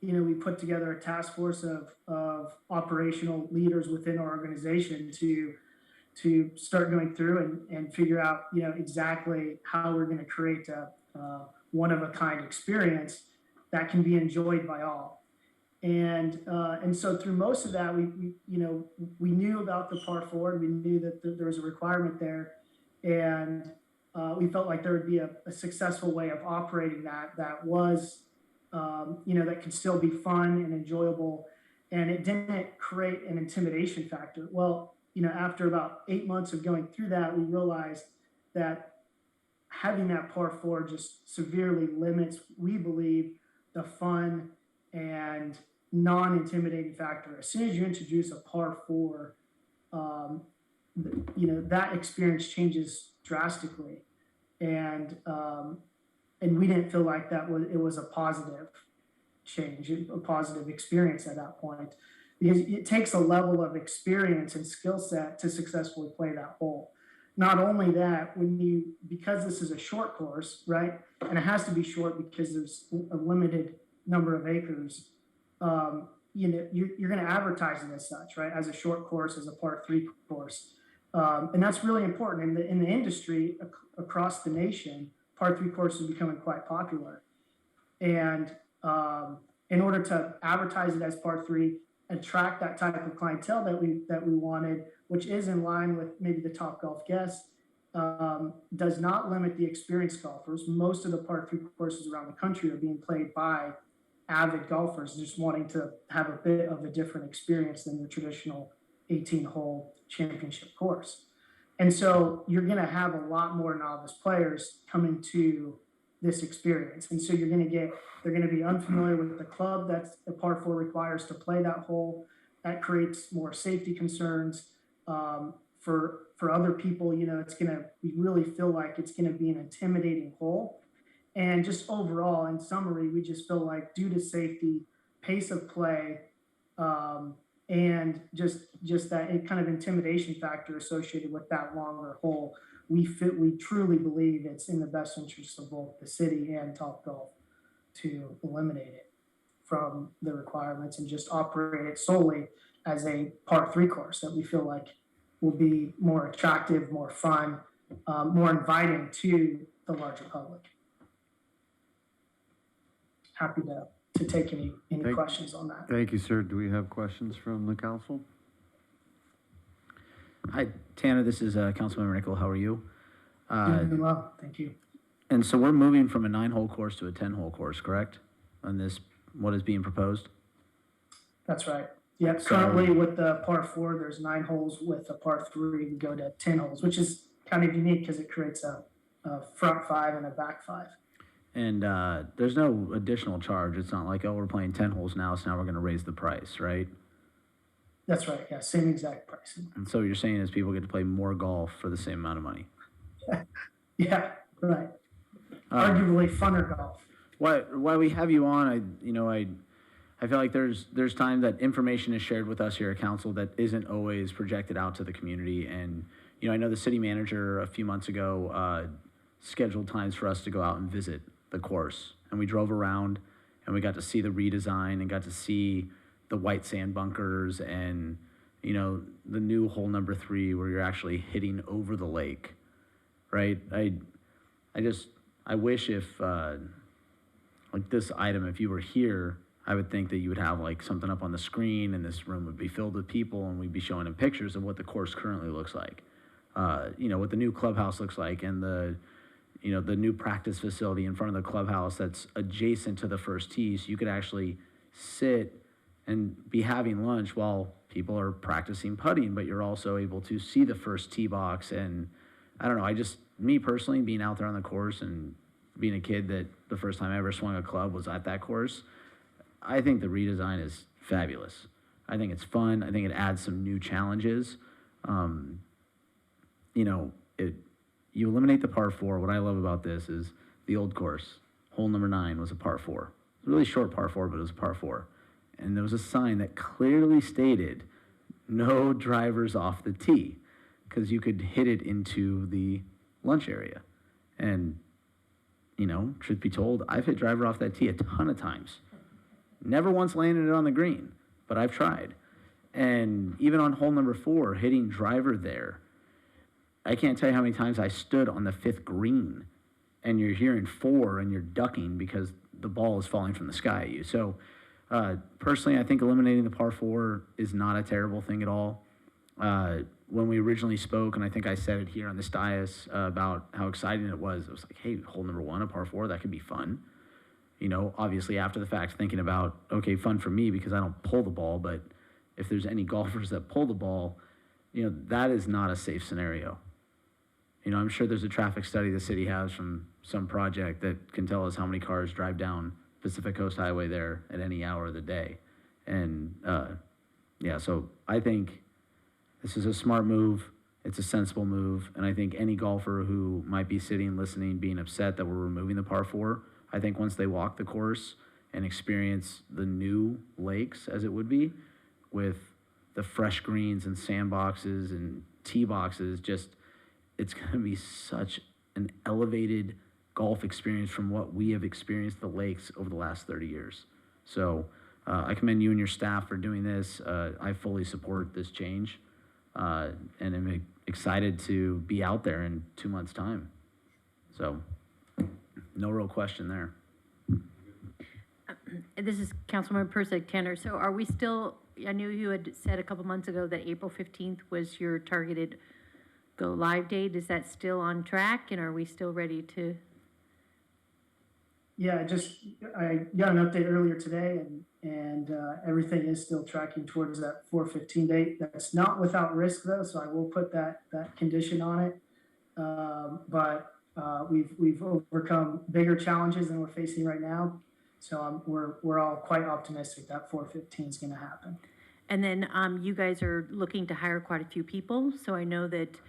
we put together a task force of operational leaders within our organization to start going through and figure out, exactly how we're going to create a one-of-a-kind experience that can be enjoyed by all. And so through most of that, we knew about the par 4, we knew that there was a requirement there, and we felt like there would be a successful way of operating that was that can still be fun and enjoyable. And it didn't create an intimidation factor. Well, after about 8 months of going through that, we realized that having that par 4 just severely limits, we believe, the fun and non-intimidating factor. As soon as you introduce a par 4, that experience changes drastically. And we didn't feel like it was a positive change, a positive experience at that point, because it takes a level of experience and skill set to successfully play that hole. Not only that, because this is a short course, right, and it has to be short because there's a limited number of acres, you're going to advertise it as such, right, as a short course, as a par 3 course. And that's really important. In the industry across the nation, par 3 courses are becoming quite popular. And in order to advertise it as par 3, attract that type of clientele that we wanted, which is in line with maybe the top golf guests, does not limit the experienced golfers. Most of the par 3 courses around the country are being played by avid golfers just wanting to have a bit of a different experience than the traditional 18-hole championship course. And so you're going to have a lot more novice players coming to this experience. And so they're going to be unfamiliar with the club that the par 4 requires to play that hole. That creates more safety concerns. For other people, we really feel like it's going to be an intimidating hole. And just overall, in summary, we just feel like due to safety, pace of play, and just that kind of intimidation factor associated with that longer hole, we truly believe it's in the best interest of both the city and Topgolf to eliminate it from the requirements and just operate it solely as a par 3 course that we feel like will be more attractive, more fun, more inviting to the larger public. Happy to take any questions on that. Thank you, sir. Do we have questions from the council? Hi, Tanner, this is Councilmember Nickel. How are you? Doing well, thank you. And so we're moving from a 9-hole course to a 10-hole course, correct? On this, what is being proposed? That's right. Yeah, currently with the par 4, there's 9 holes. With the par 3, we go to 10 holes, which is kind of unique because it creates a front 5 and a back 5. And there's no additional charge. It's not like, oh, we're playing 10 holes now, so now we're going to raise the price, right? That's right, yeah, same exact pricing. And so what you're saying is people get to play more golf for the same amount of money. Yeah, right. Arguably funner golf. While we have you on, I feel like there's time that information is shared with us here at council that isn't always projected out to the community. And I know the city manager a few months ago scheduled times for us to go out and visit the course, and we drove around and we got to see the redesign and got to see the white sand bunkers and the new hole number 3 where you're actually hitting over the lake, right? I wish if like this item, if you were here, I would think that you would have like something up on the screen and this room would be filled with people and we'd be showing them pictures of what the course currently looks like. What the new clubhouse looks like and the new practice facility in front of the clubhouse that's adjacent to the first tee, so you could actually sit and be having lunch while people are practicing putting, but you're also able to see the first tee box. And I don't know, me personally, being out there on the course and being a kid that the first time I ever swung a club was at that course, I think the redesign is fabulous. I think it's fun. I think it adds some new challenges. You eliminate the par 4. What I love about this is the old course, hole number 9 was a par 4. It was a really short par 4, but it was a par 4. And there was a sign that clearly stated, no drivers off the tee, because you could hit it into the lunch area. And, truth be told, I've hit driver off that tee a ton of times. Never once landed it on the green, but I've tried. And even on hole number 4, hitting driver there, I can't tell you how many times I stood on the 5th green and you're hearing 4 and you're ducking because the ball is falling from the sky at you. So personally, I think eliminating the par 4 is not a terrible thing at all. When we originally spoke, and I think I said it here on this dais about how exciting it was like, hey, hole number 1, a par 4, that could be fun. you know, obviously after the fact thinking about, okay, fun for me because I don't pull the ball, but if there's any golfers that pull the ball, you know, that is not a safe scenario. You know, I'm sure there's a traffic study the city has from some project that can tell us how many cars drive down Pacific Coast Highway there at any hour of the day. And yeah, so I think this is a smart move. It's a sensible move. And I think any golfer who might be sitting, listening, being upset that we're removing the par 4, I think once they walk the course and experience the new lakes as it would be with the fresh greens and sandboxes and tee boxes, just, it's going to be such an elevated golf experience from what we have experienced the lakes over the last 30 years. So I commend you and your staff for doing this. I fully support this change, and I'm excited to be out there in 2 months' time. So no real question there. This is Councilmember Persick, Tanner. So are we still, I knew you had said a couple months ago that April 15th was your targeted go live date. Is that still on track, and are we still ready to? Yeah, I got an update earlier today, and everything is still tracking towards that 4/15 date. That's not without risk though, so I will put that condition on it. But we've overcome bigger challenges than we're facing right now, so we're all quite optimistic that 4/15 is going to happen. And then you guys are looking to hire quite a few people. So I know that.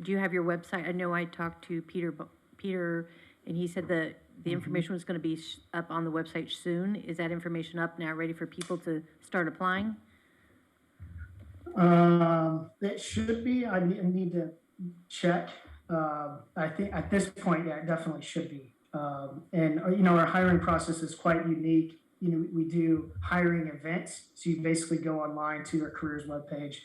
Do you have your website? I know I talked to Peter, and he said that the information was going to be up on the website soon. Is that information up now, ready for people to start applying? It should be. I need to check. I think at this point, yeah, it definitely should be. And you know, our hiring process is quite unique. You know, we do hiring events. So you basically go online to our careers webpage,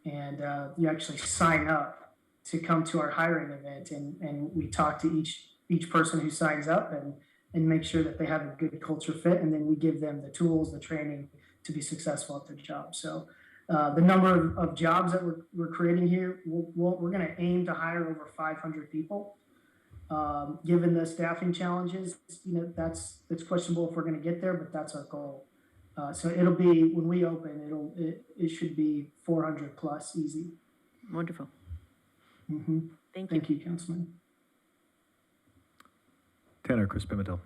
and you actually sign up to come to our hiring event, and we talk to each person who signs up and make sure that they have a good culture fit, and then we give them the tools, the training to be successful at their job. So the number of jobs that we're creating here, we're going to aim to hire over 500 people. Given the staffing challenges, you know, it's questionable if we're going to get there, but that's our goal. So it'll be, when we open, it should be 400 plus easy. Wonderful. Mm-hmm. Thank you. Thank you, Councilman. Tanner, Chris Pimentel.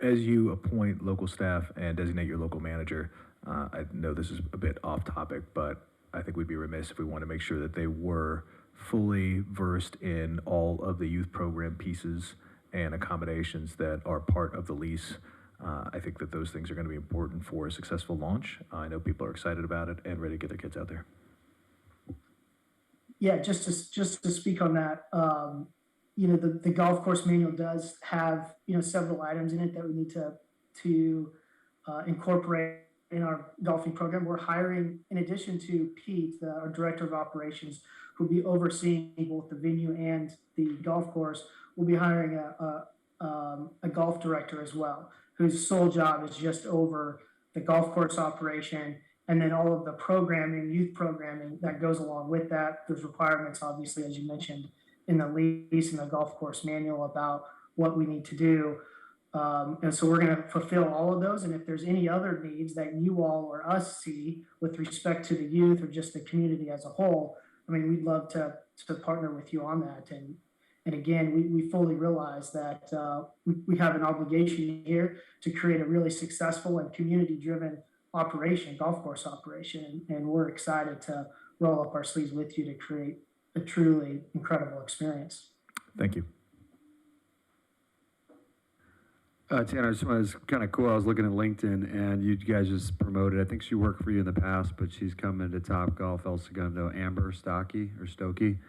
As you appoint local staff and designate your local manager, I know this is a bit off topic, but I think we'd be remiss if we want to make sure that they were fully versed in all of the youth program pieces and accommodations that are part of the lease. I think that those things are going to be important for a successful launch. I know people are excited about it and ready to get their kids out there. Yeah, just to speak on that, you know, the golf course manual does have, you know, several items in it that we need to incorporate in our golfing program. We're hiring, in addition to Pete, our director of operations, who'll be overseeing both the venue and the golf course. We'll be hiring a golf director as well, whose sole job is just over the golf course operation, and then all of the programming, youth programming that goes along with that. There's requirements, obviously, as you mentioned, in the lease and the golf course manual about what we need to do. And so we're going to fulfill all of those. And if there's any other needs that you all or us see with respect to the youth or just the community as a whole, I mean, we'd love to partner with you on that. And again, we fully realize that we have an obligation here to create a really successful and community-driven operation, golf course operation, and we're excited to roll up our sleeves with you to create a truly incredible experience. Thank you. Tanner, I just wanted to, kind of cool. I was looking at LinkedIn, and you guys just promoted. I think she worked for you in the past, but she's coming to Top Golf El Segundo, Amber Stokey.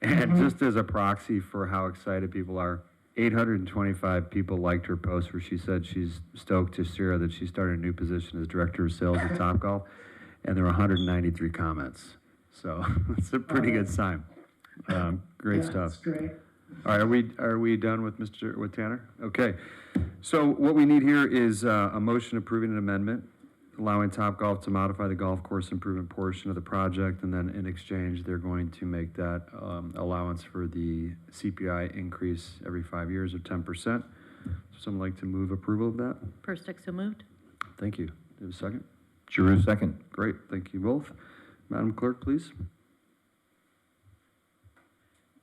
And just as a proxy for how excited people are, 825 people liked her post where she said she's stoked to share that she started a new position as director of sales at Top Golf, and there were 193 comments. So it's a pretty good sign. Great stuff. That's great. All right, are we done with Tanner? Okay. So what we need here is a motion approving an amendment allowing Top Golf to modify the golf course improvement portion of the project, and then in exchange, they're going to make that allowance for the CPI increase every 5 years of 10%. Would someone like to move approval of that? Persick, so moved. Thank you. Do you have a second? Giroux, second. Great, thank you both. Madam Clerk, please.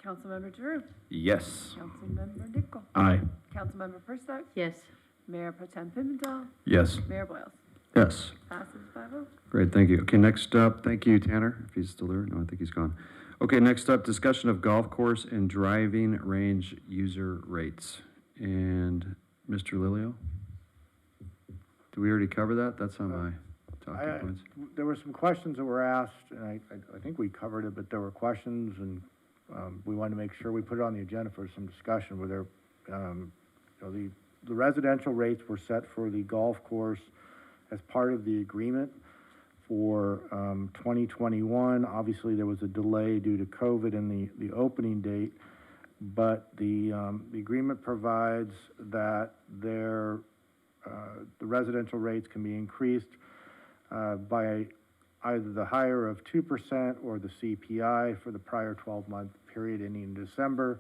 Councilmember Drew, Yes. Councilmember Dickel, Aye. Councilmember Persick, Yes. Mayor Pro Tem Pimentel, Yes. Mayor Boyles. Yes. Passes 5-0. Great, thank you. Okay, next up, thank you, Tanner, if he's still there. No, I think he's gone. Okay, next up, discussion of golf course and driving range user rates. And Mr. Lilio? Did we already cover that? That's on my talking points. There were some questions that were asked, and I think we covered it, but there were questions, and we wanted to make sure we put it on the agenda for some discussion where there, the residential rates were set for the golf course as part of the agreement for 2021. Obviously, there was a delay due to COVID in the opening date, but the agreement provides that the residential rates can be increased by either the higher of 2% or the CPI for the prior 12-month period ending in December.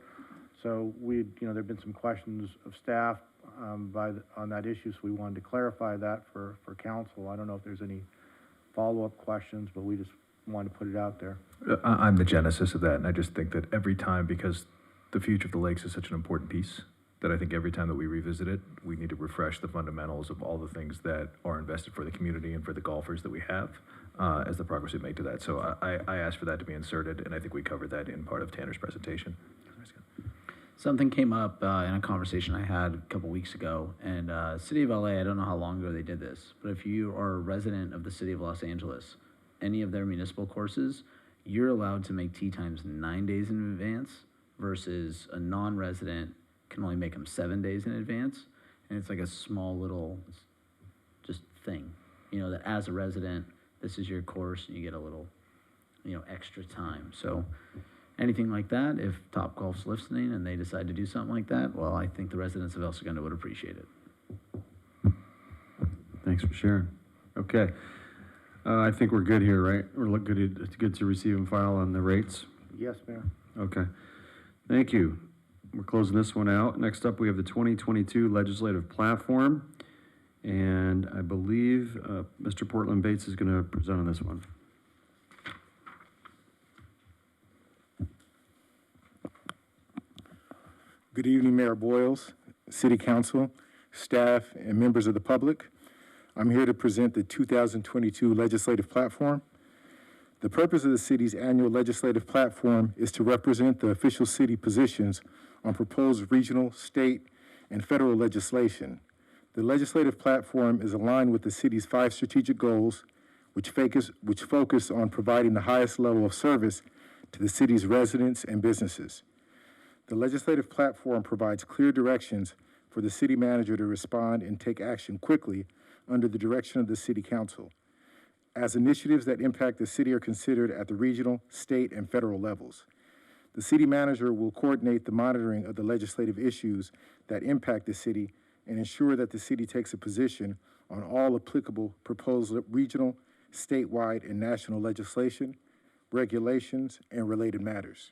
So there've been some questions of staff on that issue, so we wanted to clarify that for council. I don't know if there's any follow-up questions, but we just wanted to put it out there. I'm the genesis of that, and I just think that every time, because the future of the lakes is such an important piece, that I think every time that we revisit it, we need to refresh the fundamentals of all the things that are invested for the community and for the golfers that we have as the progress we make to that. So I asked for that to be inserted, and I think we covered that in part of Tanner's presentation. Something came up in a conversation I had a couple weeks ago, and City of LA, I don't know how long ago they did this, but if you are a resident of the City of Los Angeles, any of their municipal courses, you're allowed to make tee times 9 days in advance versus a non-resident can only make them 7 days in advance. And it's like a small little just thing, that as a resident, this is your course and you get a little, extra time. So anything like that, if Topgolf's listening and they decide to do something like that, well, I think the residents of El Segundo would appreciate it. Thanks for sharing. Okay. I think we're good here, right? We're good to receive and file on the rates? Yes, Mayor. Okay. Thank you. We're closing this one out. Next up, we have the 2022 legislative platform. And I believe Mr. Portland Bates is going to present on this one. Good evening, Mayor Boyles, City Council, staff, and members of the public. I'm here to present the 2022 legislative platform. The purpose of the city's annual legislative platform is to represent the official city positions on proposed regional, state, and federal legislation. The legislative platform is aligned with the city's 5 strategic goals, which focus on providing the highest level of service to the city's residents and businesses. The legislative platform provides clear directions for the city manager to respond and take action quickly under the direction of the City Council, as initiatives that impact the city are considered at the regional, state, and federal levels. The city manager will coordinate the monitoring of the legislative issues that impact the city and ensure that the city takes a position on all applicable proposed regional, statewide, and national legislation, regulations, and related matters.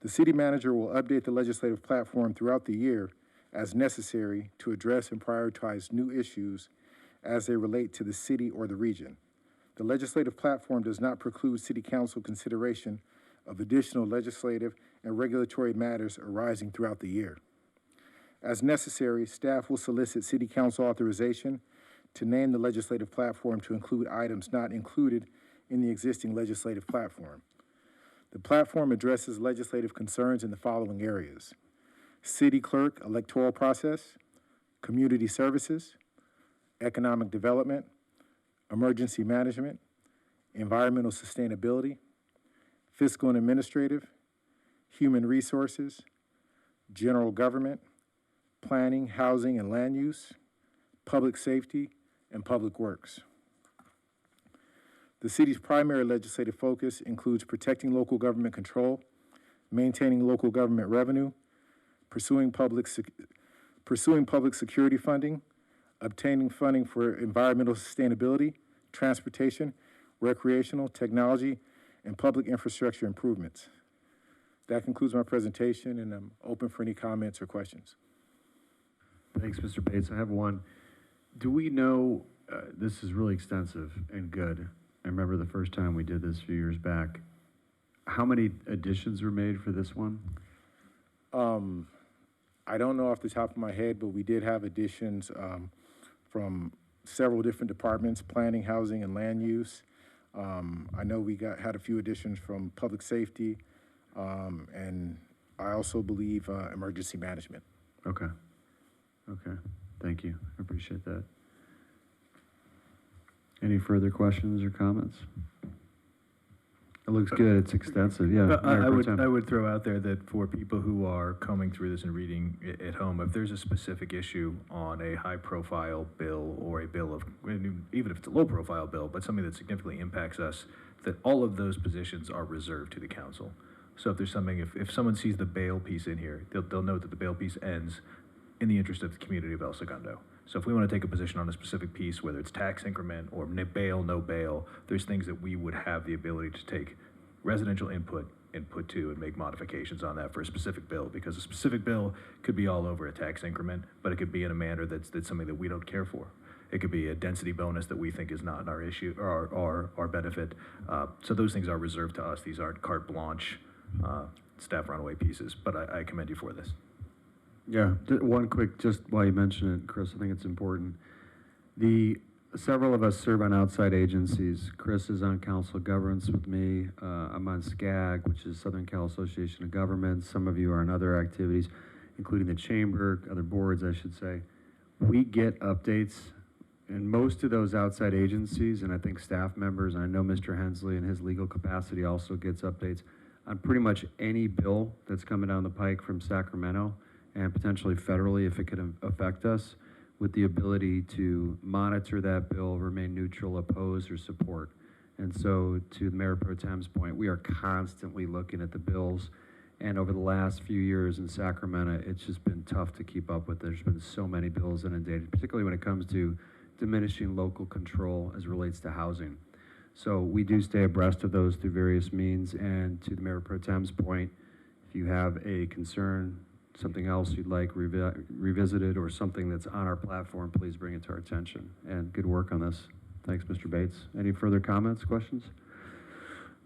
The city manager will update the legislative platform throughout the year as necessary to address and prioritize new issues as they relate to the city or the region. The legislative platform does not preclude City Council consideration of additional legislative and regulatory matters arising throughout the year. As necessary, staff will solicit City Council authorization to name the legislative platform to include items not included in the existing legislative platform. The platform addresses legislative concerns in the following areas: city clerk electoral process, community services, economic development, emergency management, environmental sustainability, fiscal and administrative, human resources, general government, planning, housing, and land use, public safety, and public works. The city's primary legislative focus includes protecting local government control, maintaining local government revenue, pursuing public security funding, obtaining funding for environmental sustainability, transportation, recreational, technology, and public infrastructure improvements. That concludes my presentation, and I'm open for any comments or questions. Thanks, Mr. Bates. I have one. Do we know, this is really extensive and good. I remember the first time we did this a few years back. How many additions were made for this one? I don't know off the top of my head, but we did have additions from several different departments, planning, housing, and land use. I know we had a few additions from public safety, and I also believe emergency management. Okay. Okay. Thank you. I appreciate that. Any further questions or comments? It looks good. It's extensive. Yeah. I would throw out there that for people who are combing through this and reading it at home, if there's a specific issue on a high-profile bill or a bill of, even if it's a low-profile bill, but something that significantly impacts us, that all of those positions are reserved to the council. So if there's something, if someone sees the bail piece in here, they'll note that the bail piece ends in the interest of the community of El Segundo. So if we want to take a position on a specific piece, whether it's tax increment or bail, no bail, there's things that we would have the ability to take residential input to and make modifications on that for a specific bill, because a specific bill could be all over a tax increment, but it could be in a manner that's something that we don't care for. It could be a density bonus that we think is not in our issue or our benefit. So those things are reserved to us. These aren't carte blanche staff runaway pieces, but I commend you for this. Yeah, one quick, just while you mention it, Chris, I think it's important. Several of us serve on outside agencies. Chris is on Council of Governments with me. I'm on SCAG, which is Southern Cal Association of Governments. Some of you are on other activities, including the Chamber, other boards, I should say. We get updates, and most of those outside agencies, and I think staff members, and I know Mr. Hensley in his legal capacity also gets updates on pretty much any bill that's coming down the pike from Sacramento, and potentially federally if it could affect us, with the ability to monitor that bill, remain neutral, oppose, or support. And so to Mayor Pro Tem's point, we are constantly looking at the bills. And over the last few years in Sacramento, it's just been tough to keep up with. There's been so many bills inundated, particularly when it comes to diminishing local control as it relates to housing. So we do stay abreast of those through various means. And to the Mayor Pro Tem's point, if you have a concern, something else you'd like revisited, or something that's on our platform, please bring it to our attention. And good work on this. Thanks, Mr. Bates. Any further comments, questions?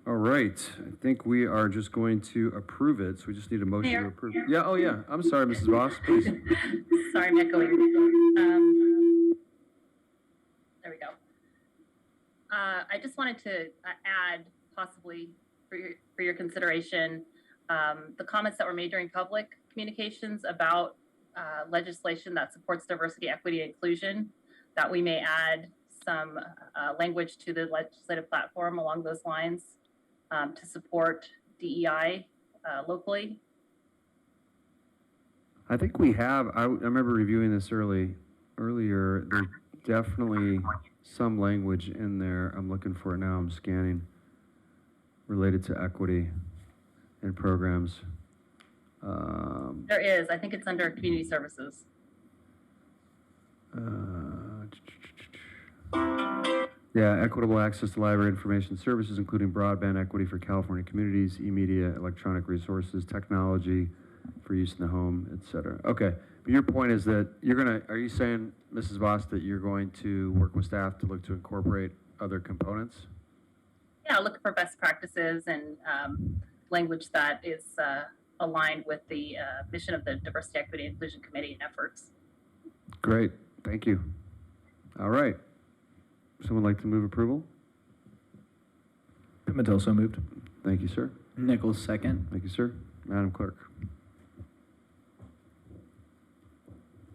All right, I think we are just going to approve it. So we just need a motion to approve. Yeah, oh yeah, I'm sorry, Mrs. Voss, please. Sorry, I'm echoing. There we go. I just wanted to add, possibly for your consideration, the comments that were made during public communications about legislation that supports diversity, equity, and inclusion, that we may add some language to the legislative platform along those lines to support DEI locally. I think we have. I remember reviewing this earlier. There's definitely some language in there. I'm looking for it now. I'm scanning, related to equity and programs. There is. I think it's under community services. Yeah, equitable access to library information services, including broadband equity for California communities, e-media, electronic resources, technology for use in the home, et cetera. Okay, but your point is that are you saying, Mrs. Voss, that you're going to work with staff to look to incorporate other components? Yeah, look for best practices and language that is aligned with the mission of the Diversity, Equity, and Inclusion Committee efforts. Great, thank you. All right. Someone like to move approval? Pimentel, so moved. Thank you, sir. Nichols, second. Thank you, sir. Madam Clerk.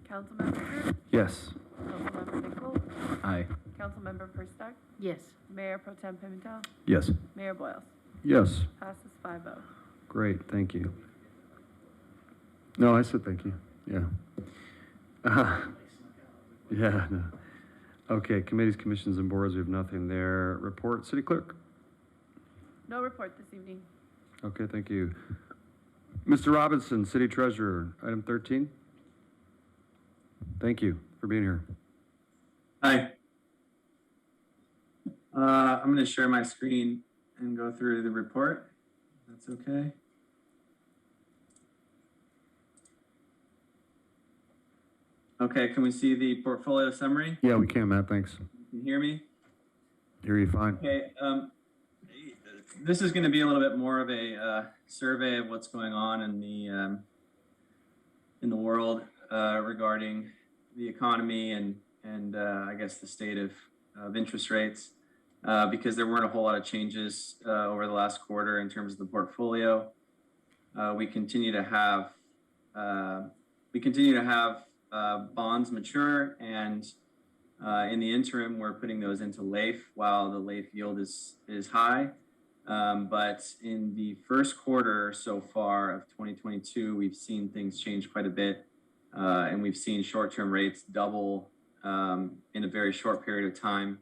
Councilmember Cruz? Yes. Councilmember Nichols? Aye. Councilmember Perstuck? Yes. Mayor Pro Tem Pimentel? Yes. Mayor Boyles? Yes. Passes 5-0. Great, thank you. No, I said thank you. Yeah. Yeah. No. Okay, committees, commissions, and boards, we have nothing there. Report, City Clerk. No report this evening. Okay, thank you. Mr. Robinson, City Treasurer, item 13. Thank you for being here. Hi. I'm going to share my screen and go through the report. That's okay. Okay, can we see the portfolio summary? Yeah, we can, Matt, thanks. Can you hear me? Hear you fine. Okay, this is going to be a little bit more of a survey of what's going on in the world regarding the economy and I guess the state of interest rates, because there weren't a whole lot of changes over the last quarter in terms of the portfolio. We continue to have bonds mature, and in the interim, we're putting those into LAIF while the LAIF yield is high. But in the first quarter so far of 2022, we've seen things change quite a bit, and we've seen short-term rates double in a very short period of time,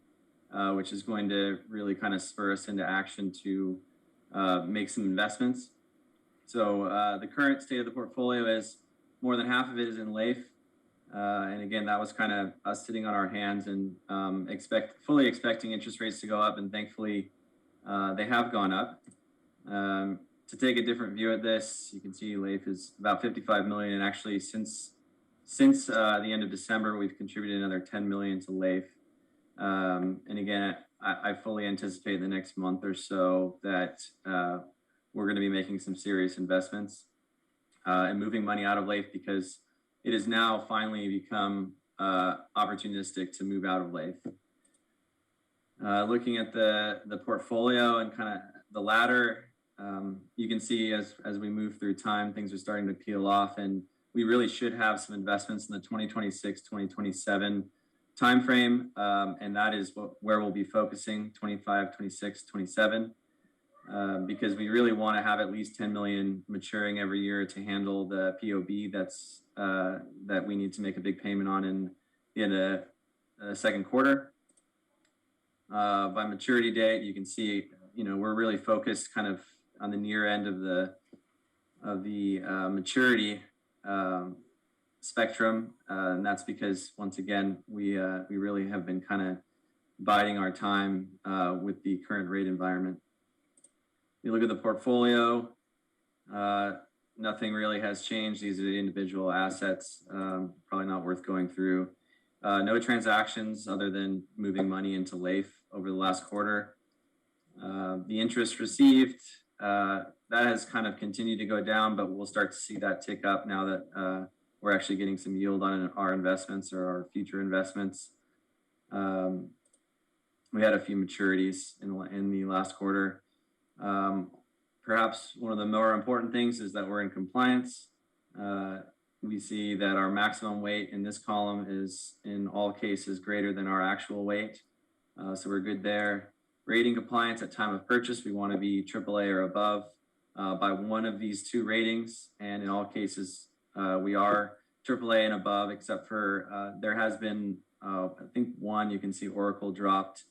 which is going to really kind of spur us into action to make some investments. So the current state of the portfolio is more than half of it is in LAIF. And again, that was kind of us sitting on our hands and fully expecting interest rates to go up, and thankfully they have gone up. To take a different view at this, you can see LAIF is about 55 million, and actually since the end of December, we've contributed another 10 million to LAIF. And again, I fully anticipate in the next month or so that we're going to be making some serious investments and moving money out of LAIF, because it has now finally become opportunistic to move out of LAIF. Looking at the portfolio and kind of the ladder, you can see as we move through time, things are starting to peel off, and we really should have some investments in the 2026, 2027 timeframe, and that is where we'll be focusing, 25, 26, 27, because we really want to have at least 10 million maturing every year to handle the POB that we need to make a big payment on in the second quarter. By maturity date, you can see, we're really focused kind of on the near end of the maturity spectrum, and that's because, once again, we really have been kind of biding our time with the current rate environment. You look at the portfolio, nothing really has changed. These are the individual assets, probably not worth going through. No transactions other than moving money into LAIF over the last quarter. The interest received, that has kind of continued to go down, but we'll start to see that tick up now that we're actually getting some yield on our investments or our future investments. We had a few maturities in the last quarter. Perhaps one of the more important things is that we're in compliance. We see that our maximum weight in this column is in all cases greater than our actual weight. So we're good there. Rating compliance at time of purchase, we want to be AAA or above by one of these two ratings. And in all cases, we are AAA and above, except for there has been, I think one, you can see Oracle dropped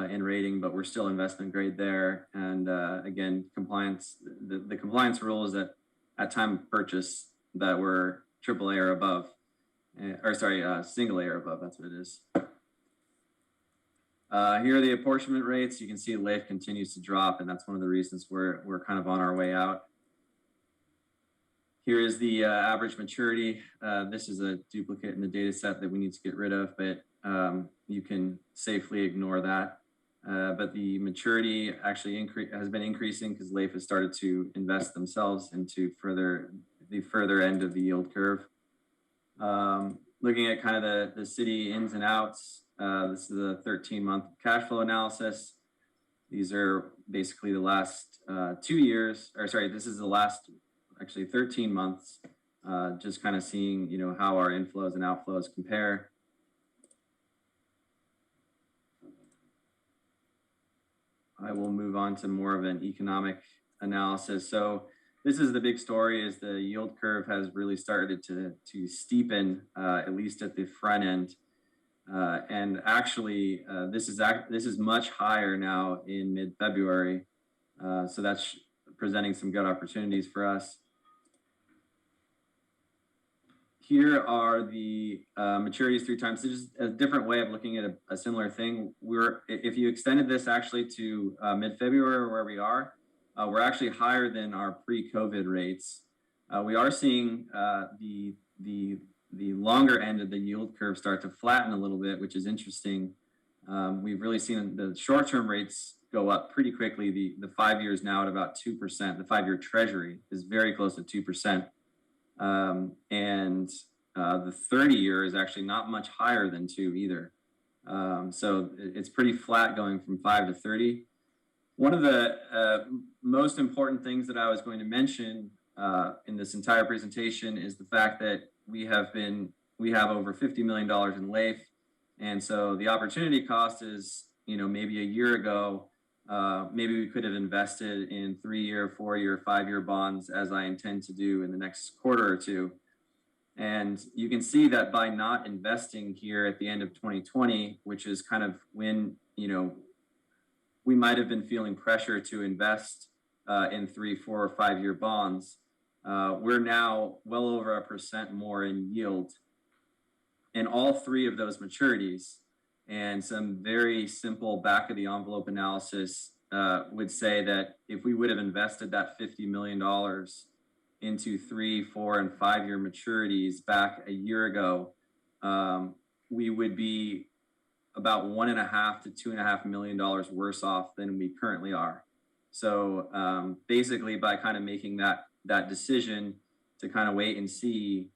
in rating, but we're still investment grade there. And again, compliance, the compliance rule is that at time of purchase that we're AAA or above, single A or above, that's what it is. Here are the apportionment rates. You can see LAIF continues to drop, and that's one of the reasons we're kind of on our way out. Here is the average maturity. This is a duplicate in the data set that we need to get rid of, but you can safely ignore that. But the maturity actually has been increasing because LAIF has started to invest themselves into the further end of the yield curve. Looking at kind of the city ins and outs, this is a 13-month cash flow analysis. These are basically the last 2 years, this is the last actually 13 months, just kind of seeing, how our inflows and outflows compare. I will move on to more of an economic analysis. So this is the big story, is the yield curve has really started to steepen, at least at the front end. And actually, this is much higher now in mid-February. So that's presenting some good opportunities for us. Here are the maturities through time. So just a different way of looking at a similar thing. If you extended this actually to mid-February, where we are, we're actually higher than our pre-COVID rates. We are seeing the the longer end of the yield curve start to flatten a little bit, which is interesting. We've really seen the short-term rates go up pretty quickly. The 5 years now at about 2%. The 5-year treasury is very close to 2%. The 30-year is actually not much higher than 2 either. So it's pretty flat going from 5 to 30. One of the most important things that I was going to mention in this entire presentation is the fact that we have over $50 million in LAIF. And so the opportunity cost is, maybe a year ago, maybe we could have invested in 3-year, 4-year, 5-year bonds, as I intend to do in the next quarter or two. And you can see that by not investing here at the end of 2020, which is kind of when, we might have been feeling pressure to invest in 3, 4, or 5-year bonds, we're now well over 1% more in yield in all 3 of those maturities. And some very simple back of the envelope analysis would say that if we would have invested that $50 million into 3, 4, and 5-year maturities back a year ago, we would be about $1.5 to $2.5 million worse off than we currently are. So basically, by kind of making that decision to kind of wait and see,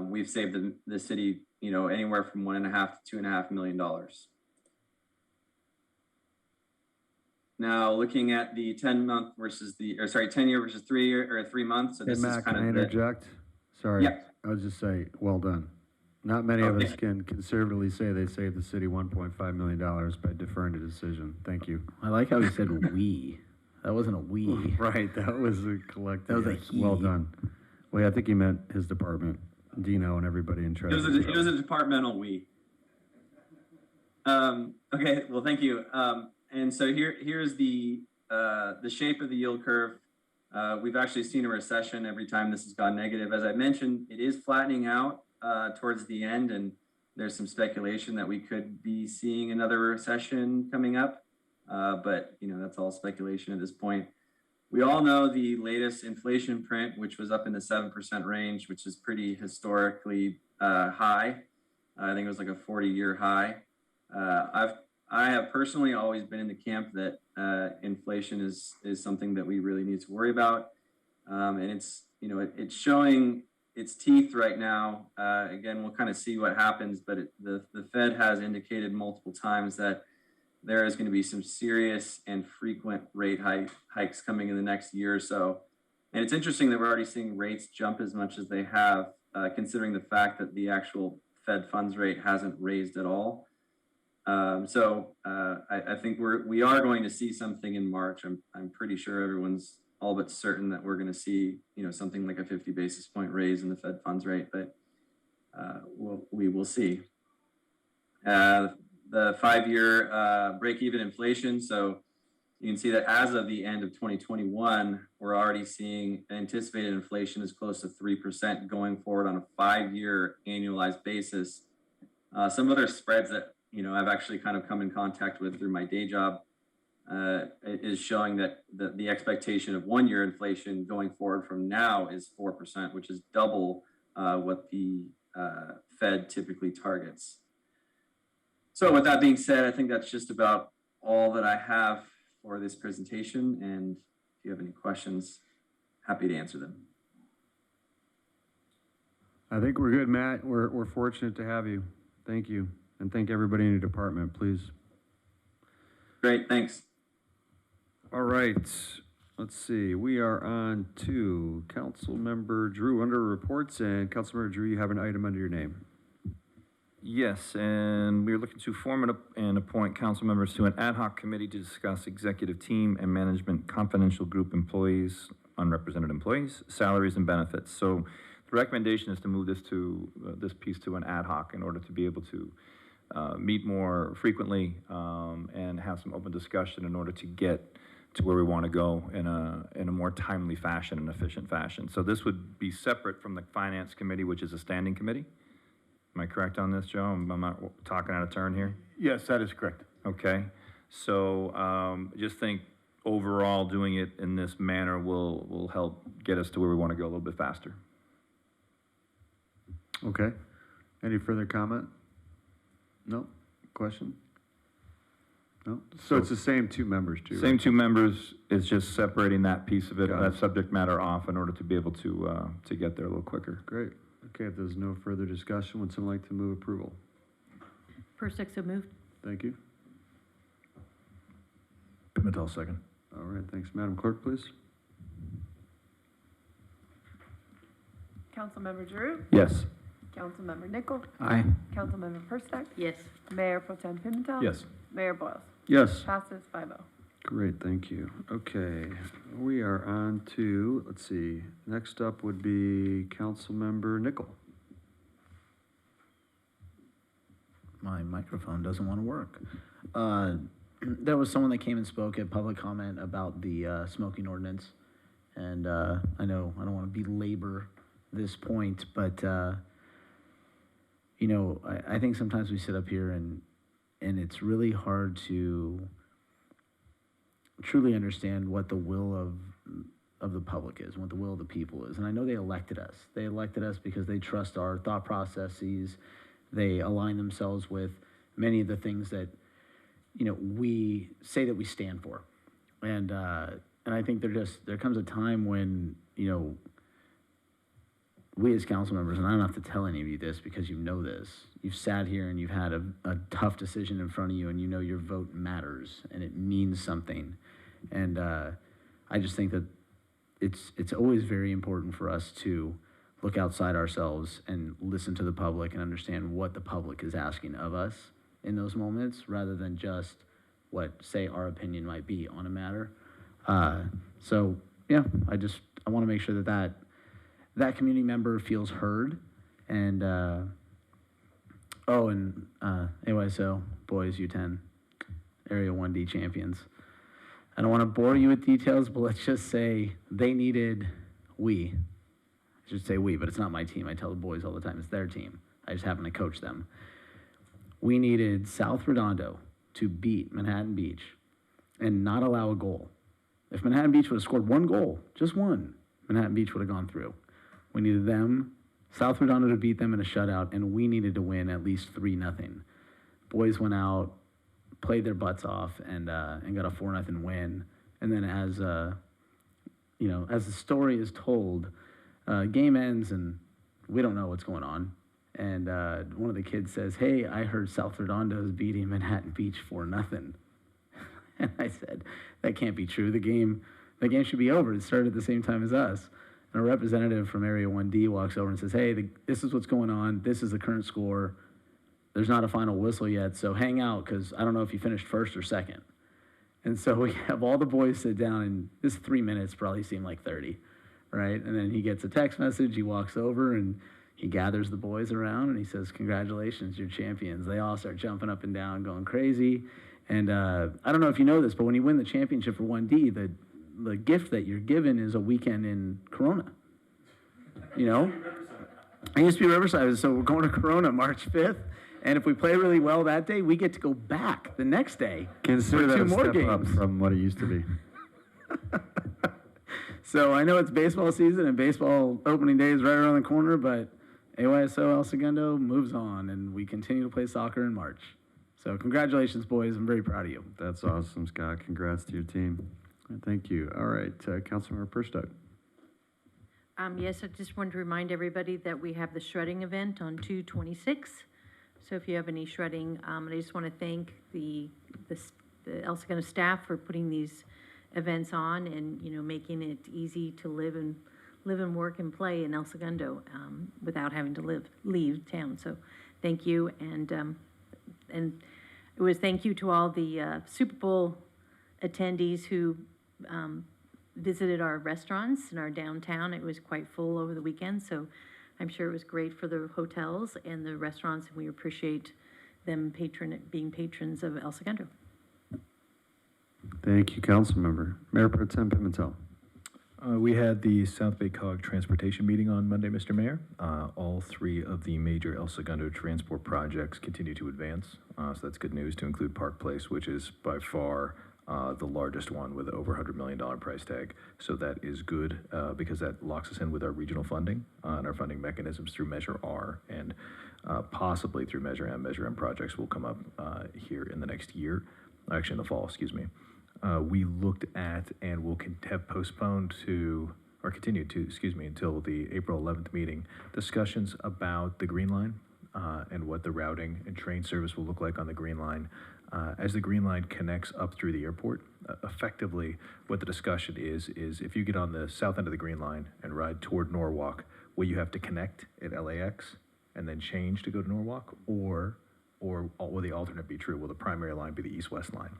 we've saved the city, anywhere from $1.5 to $2.5 million. Now, looking at the 10-month versus 10-year versus 3-year or 3 months. So Hey, this Matt, is kind can I of interject? Sorry. Yeah. I was just say, well done. Not many of Okay. us can conservatively say they saved the city $1.5 million by deferring a decision. Thank you. I like how he said we. That wasn't a we. Right, that was a collective. That was a yes. he. Well done. Well, yeah, I think he meant his department, Dino and everybody in It treasury. was a departmental we. Okay, well, thank you. And so here's the shape of the yield curve. We've actually seen a recession every time this has gone negative. As I mentioned, it is flattening out towards the end, and there's some speculation that we could be seeing another recession coming up. But that's all speculation at this point. We all know the latest inflation print, which was up in the 7% range, which is pretty historically high. I think it was like a 40-year high. I have personally always been in the camp that inflation is something that we really need to worry about, and it's showing its teeth right now. Again, we'll kind of see what happens, but the Fed has indicated multiple times that there is going to be some serious and frequent rate hikes coming in the next year or so. And it's interesting that we're already seeing rates jump as much as they have, considering the fact that the actual Fed funds rate hasn't raised at all. So I think we are going to see something in March. I'm pretty sure everyone's all but certain that we're going to see something like a 50 basis point raise in the Fed funds rate, but we will see. The 5-year break-even inflation. So you can see that as of the end of 2021, we're already seeing anticipated inflation is close to 3% going forward on a 5-year annualized basis. Some other spreads that I've actually kind of come in contact with through my day job is showing that the expectation of 1-year inflation going forward from now is 4%, which is double what the Fed typically targets. So with that being said, I think that's just about all that I have for this presentation. And if you have any questions, happy to answer them. I think we're good, Matt. We're fortunate to have you. Thank you. And thank everybody in your department, please. Great, thanks. All right, let's see. We are on to Councilmember Drew under reports. And Councilmember Drew, you have an item under your name. Yes, and we're looking to form and appoint council members to an ad hoc committee to discuss executive team and management confidential group employees, unrepresented employees, salaries and benefits. So the recommendation is to move this piece to an ad hoc in order to be able to meet more frequently and have some open discussion in order to get to where we want to go in a more timely fashion and efficient fashion. So this would be separate from the finance committee, which is a standing committee. Am I correct on this, Joe? I'm not talking out of turn here? Yes, that is correct. Okay. So just think overall doing it in this manner will help get us to where we want to go a little bit faster. Okay. Any further comment? No? Question? No? So it's the same two members too, Same right? two members, is just separating that piece of it, Got that it. subject matter off in order to be able to get there a little quicker. Great. Okay, if there's no further discussion, would someone like to move approval? Persick, so moved. Thank you. Pimentel, second. All right, thanks. Madam Clerk, please. Councilmember Drew, Yes. Councilmember Nichol, Aye. Councilmember Perstuck, Yes. Mayor Pro Tem Pimentel. Yes. Mayor Boyles. Yes. Passes 5-0. Great, thank you. Okay, we are on to, let's see, next up would be Councilmember Nichol. My microphone doesn't want to work. There was someone that came and spoke at public comment about the smoking ordinance. And I know I don't want to belabor this point, but, you know, I think sometimes we sit up here and it's really hard to truly understand what the will of the public is, what the will of the people is. And I know they elected us. They elected us because they trust our thought processes. They align themselves with many of the things that, you know, we say that we stand for. And I think there comes a time when, you know, we as council members, and I don't have to tell any of you this because you know this, you've sat here and you've had a tough decision in front of you and you know your vote matters and it means something. And I just think that it's always very important for us to look outside ourselves and listen to the public and understand what the public is asking of us in those moments rather than just what, say, our opinion might be on a matter. So, yeah, I want to make sure that community member feels heard. And, anyway, so boys, U10, Area 1D champions. I don't want to bore you with details, but let's just say I should say we, but it's not my team. I tell the boys all the time, it's their team. I just happen to coach them. We needed South Redondo to beat Manhattan Beach and not allow a goal. If Manhattan Beach would have scored one goal, just one, Manhattan Beach would have gone through. We needed South Redondo to beat them in a shutout, and we needed to win at least 3-0. Boys went out, played their butts off, and got a 4-0 win. And then as the story is told, game ends and we don't know what's going on. And one of the kids says, "Hey, I heard South Redondo is beating Manhattan Beach 4-0. And I said, "That can't be true. The game should be over. It started at the same time as us." And a representative from Area 1D walks over and says, "Hey, this is what's going on. This is the current score. There's not a final whistle yet, so hang out because I don't know if you finished first or second." And so we have all the boys sit down, and this 3 minutes probably seemed like 30, right? And then he gets a text message. He walks over and he gathers the boys around and he says, "Congratulations, you're champions." They all start jumping up and down, going crazy. And I don't know if you know this, but when you win the championship for 1D, the gift that you're given is a weekend in Corona. You know? I used to be Riverside, so we're going to Corona March 5th. And if we play really well that day, we get to go back the next day. Consider that for a 2 more step up games. from what it used to be. So I know it's baseball season and baseball opening day is right around the corner, but AYSO El Segundo moves on and we continue to play soccer in March. So congratulations, boys. I'm very proud of you. That's awesome, Scott. Congrats to your team. Thank you. All right, Councilmember Perstuck. Yes, I just wanted to remind everybody that we have the shredding event on 2/26. So if you have any shredding, and I just want to thank the El Segundo staff for putting these events on and, you know, making it easy to live and work and play in El Segundo without having to leave town. So thank you. And it was thank you to all the Super Bowl attendees who visited our restaurants in our downtown. It was quite full over the weekend, so I'm sure it was great for the hotels and the restaurants, and we appreciate them being patrons of El Segundo. Thank you, Councilmember. Mayor Pro Tem Pimentel. We had the South Bay Cog transportation meeting on Monday, Mr. Mayor. All 3 of the major El Segundo transport projects continue to advance, so that's good news, to include Park Place, which is by far the largest one with over $100 million price tag. So that is good because that locks us in with our regional funding and our funding mechanisms through Measure R and possibly through Measure M. Measure M projects will come up here in the next year, actually in the fall, excuse me. We looked at and will have postponed to, or continued to, excuse me, until the April 11th meeting, discussions about the Green Line and what the routing and train service will look like on the Green Line. As the Green Line connects up through the airport, effectively what the discussion is if you get on the south end of the Green Line and ride toward Norwalk, will you have to connect at LAX and then change to go to Norwalk, or will the alternate be true? Will the primary line be the east-west line?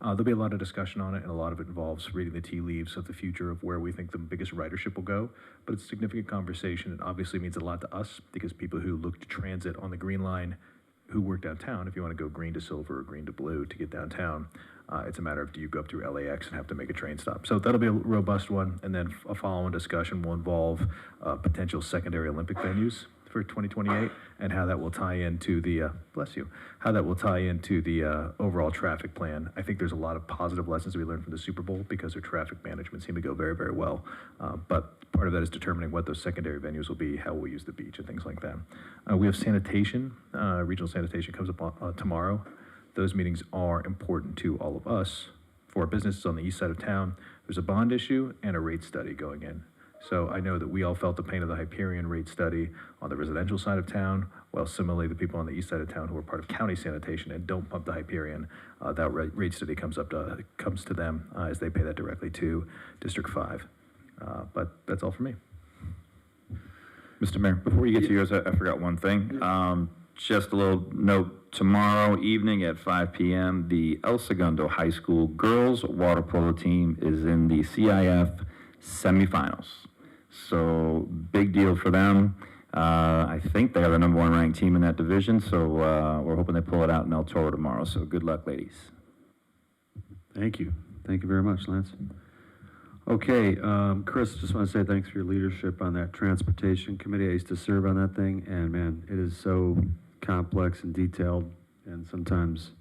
There'll be a lot of discussion on it, and a lot of it involves reading the tea leaves of the future of where we think the biggest ridership will go. But it's a significant conversation. It obviously means a lot to us because people who look to transit on the Green Line who work downtown, if you want to go green to silver or green to blue to get downtown, it's a matter of do you go up through LAX and have to make a train stop. So that'll be a robust one, and then a follow-on discussion will involve potential secondary Olympic venues for 2028 and how that will tie into the, how that will tie into the overall traffic plan. I think there's a lot of positive lessons we learned from the Super Bowl because their traffic management seemed to go very, very well. But part of that is determining what those secondary venues will be, how we'll use the beach and things like that. We have sanitation, regional sanitation comes up tomorrow. Those meetings are important to all of us. For our businesses on the east side of town, there's a bond issue and a rate study going in. So I know that we all felt the pain of the Hyperion rate study on the residential side of town, while similarly the people on the east side of town who are part of county sanitation and don't pump the Hyperion, that rate study comes to them as they pay that directly to District 5. But that's all for me. Mr. Mayor, before you get to yours, I forgot one thing. Just a little note, tomorrow evening at 5 p.m., the El Segundo High School girls water polo team is in the CIF semifinals. So big deal for them. I think they are the #1 ranked team in that division, so we're hoping they pull it out in El Toro tomorrow. So good luck, ladies. Thank you. Thank you very much, Lance. Okay, Chris, just want to say thanks for your leadership on that transportation committee. I used to serve on that thing, and man, it is so complex and detailed, and sometimes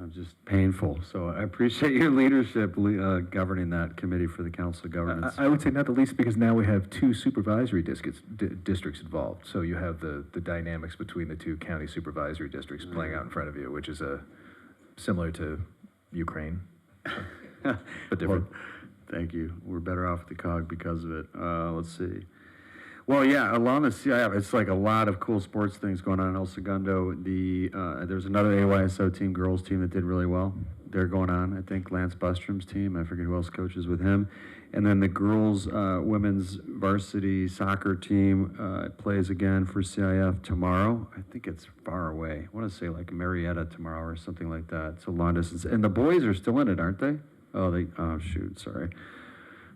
just painful. So I appreciate your leadership governing that committee for the Council of Governments. I would say not the least because now we have 2 supervisory districts involved. So you have the dynamics between the 2 county supervisory districts playing out in front of you, which is similar to Ukraine, but different. Well, thank you. We're better off with the COG because of it. Let's see. Well, yeah, along the CIF, it's like a lot of cool sports things going on in El Segundo. There's another AYSO team, girls team, that did really well. They're going on. I think Lance Bustrom's team. I forget who else coaches with him. And then the girls' women's varsity soccer team plays again for CIF tomorrow. I think it's far away. I want to say like Marietta tomorrow or something like that. It's a long distance. And the boys are still in it, aren't they? Oh, shoot, sorry.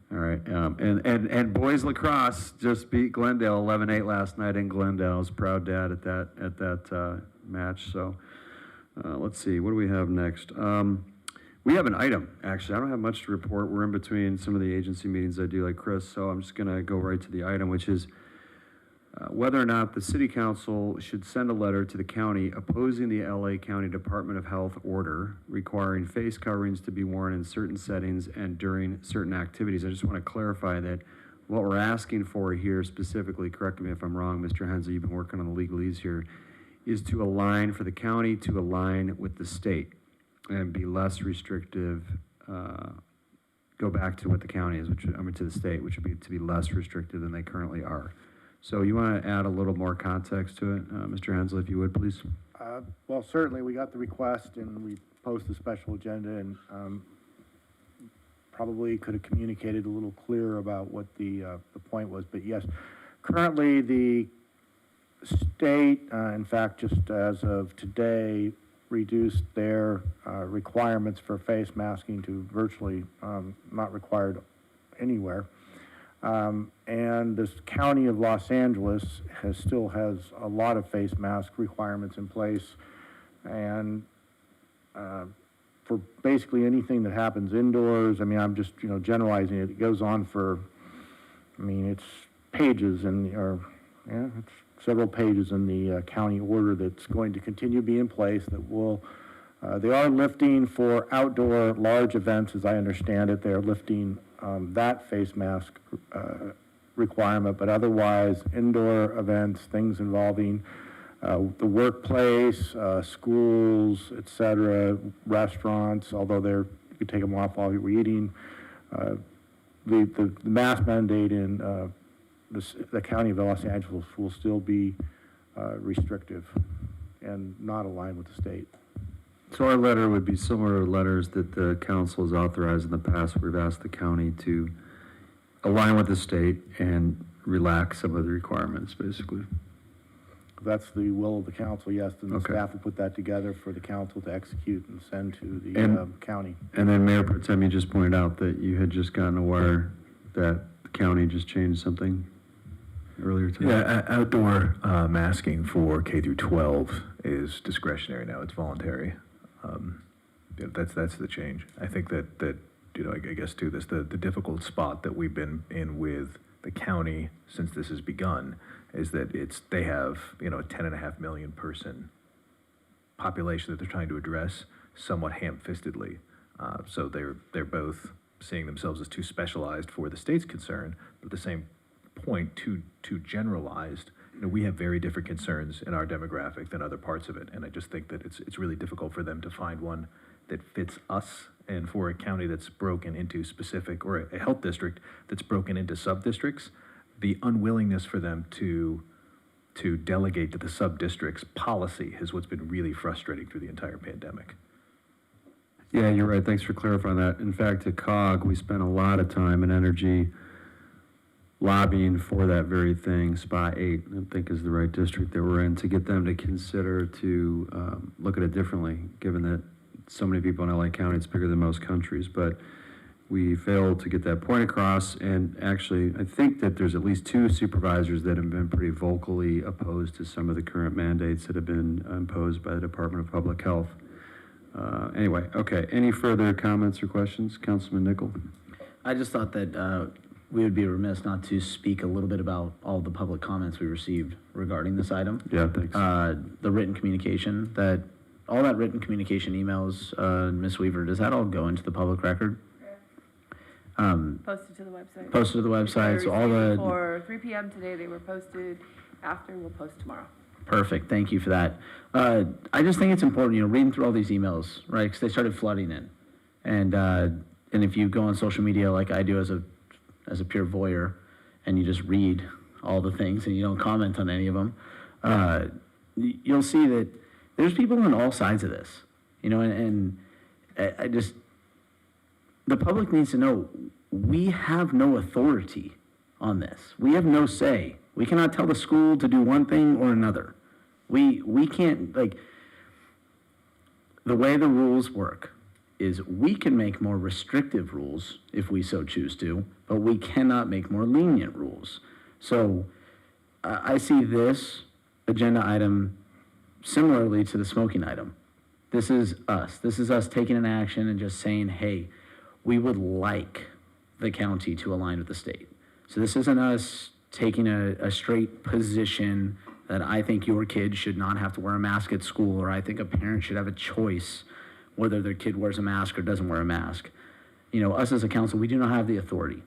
All right, and boys lacrosse just beat Glendale 11-8 last night in Glendale. I was a proud dad at that match. So let's see, what do we have next? We have an item, actually. I don't have much to report. We're in between some of the agency meetings I do like Chris, so I'm just gonna go right to the item, which is whether or not the City Council should send a letter to the county opposing the LA County Department of Health order requiring face coverings to be worn in certain settings and during certain activities. I just want to clarify that what we're asking for here specifically, correct me if I'm wrong, Mr. Hensel, you've been working on the legalese here, is to align for the county to align with the state and be less restrictive, go back to what the county is, to the state, which would be to be less restrictive than they currently are. So you want to add a little more context to it, Mr. Hensel, if you would, please? Well, certainly, we got the request, and we posted a special agenda, and probably could have communicated a little clearer about what the point was. But yes, currently, the state, in fact, just as of today, reduced their requirements for face masking to virtually not required anywhere. And this county of Los Angeles still has a lot of face mask requirements in place. And for basically anything that happens indoors, I mean, I'm just, generalizing it. It goes on for, it's pages it's several pages in the county order that's going to continue to be in place that will They are lifting for outdoor large events, as I understand it. They're lifting that face mask requirement, but otherwise, indoor events, things involving the workplace, schools, et cetera, restaurants, although you could take them off while you were eating. The mask mandate in the county of Los Angeles will still be restrictive and not aligned with the state. So our letter would be similar to letters that the council has authorized in the past. We've asked the county to align with the state and relax some of the requirements, basically. If that's the will of the council, yes, then the Okay. staff will put that together for the council to execute and send to the county. And then Mayor Pro Tem, you just pointed out that you had just gotten aware that the county just changed something earlier today. Yeah, outdoor masking for K through 12 is discretionary now. It's voluntary. That's the change. I think that I guess too, the difficult spot that we've been in with the county since this has begun is that they have a 10.5 million person population that they're trying to address somewhat ham-fistedly. So they're both seeing themselves as too specialized for the state's concern, but at the same point too generalized. We have very different concerns in our demographic than other parts of it, and I just think that it's really difficult for them to find one that fits us, and for a county that's broken into specific, or a health district that's broken into sub-districts, the unwillingness for them to delegate to the sub-districts policy is what's been really frustrating through the entire pandemic. Yeah, you're right. Thanks for clarifying that. In fact, at COG, we spent a lot of time and energy lobbying for that very thing. SPA 8, I think, is the right district that we're in, to get them to consider to look at it differently, given that so many people in LA County, it's bigger than most countries. But we failed to get that point across, and actually, I think that there's at least 2 supervisors that have been pretty vocally opposed to some of the current mandates that have been imposed by the Department of Public Health. Anyway, okay. Any further comments or questions? Councilman Nickel? I just thought that we would be remiss not to speak a little bit about all the public comments we received regarding this item. Yeah, thanks. The written communication, all that written communication emails, Ms. Weaver, does that all go into the public record? Posted to the website. Posted to the website, so all the... For 3 p.m. today, they were posted. After, we'll post tomorrow. Perfect, thank you for that. I just think it's important, reading through all these emails, right, because they started flooding in. And if you go on social media like I do as a pure voyeur, and you just read all the things and you don't comment on any of them, you'll see that there's people on all sides of this, and I just, the public needs to know, we have no authority on this. We have no say. We cannot tell the school to do one thing or another. We can't, the way the rules work is we can make more restrictive rules if we so choose to, but we cannot make more lenient rules. So I see this agenda item similarly to the smoking item. This is us. This is us taking an action and just saying, hey, we would like the county to align with the state. So this isn't us taking a straight position that I think your kid should not have to wear a mask at school, or I think a parent should have a choice whether their kid wears a mask or doesn't wear a mask. Us as a council, we do not have the authority.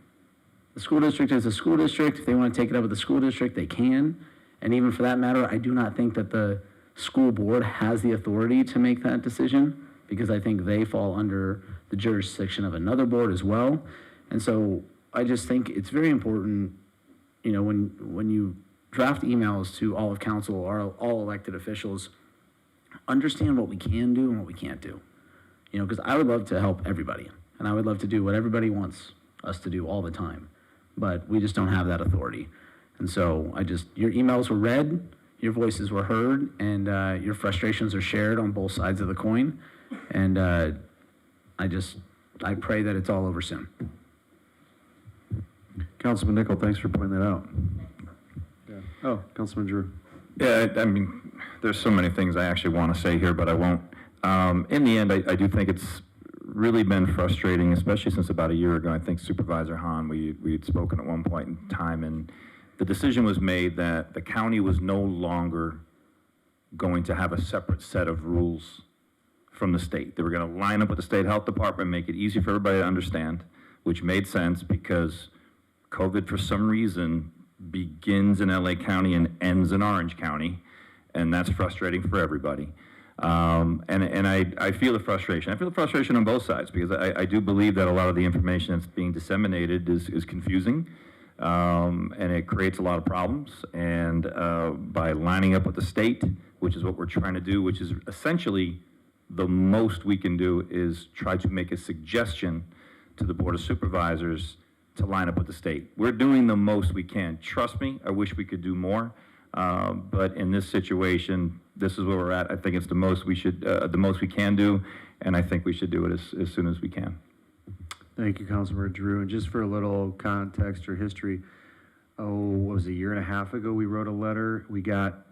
The school district is a school district. If they want to take it up with the school district, they can. And even for that matter, I do not think that the school board has the authority to make that decision, because I think they fall under the jurisdiction of another board as well. And so I just think it's very important, when you draft emails to all of council or all elected officials, understand what we can do and what we can't do. Because I would love to help everybody, and I would love to do what everybody wants us to do all the time, but we just don't have that authority. And so your emails were read, your voices were heard, and your frustrations are shared on both sides of the coin. And I pray that it's all over soon. Councilman Nickel, thanks for pointing that out. Yeah. Oh, Councilman Drew. Yeah, I mean, there's so many things I actually want to say here, but I won't. In the end, I do think it's really been frustrating, especially since about a year ago. I think Supervisor Hahn, we had spoken at one point in time, and the decision was made that the county was no longer going to have a separate set of rules from the state. They were going to line up with the state health department, make it easy for everybody to understand, which made sense because COVID, for some reason, begins in LA County and ends in Orange County, and that's frustrating for everybody. And I feel the frustration. I feel the frustration on both sides because I do believe that a lot of the information that's being disseminated is confusing, and it creates a lot of problems. And by lining up with the state, which is what we're trying to do, which is essentially the most we can do, is try to make a suggestion to the Board of Supervisors to line up with the state. We're doing the most we can. Trust me, I wish we could do more. But in this situation, this is where we're at. I think it's the most we should, the most we can do, and I think we should do it as soon as we can. Thank you, Councilmember Drew. And just for a little context or history, what was it, a year and a half ago, we wrote a letter. We got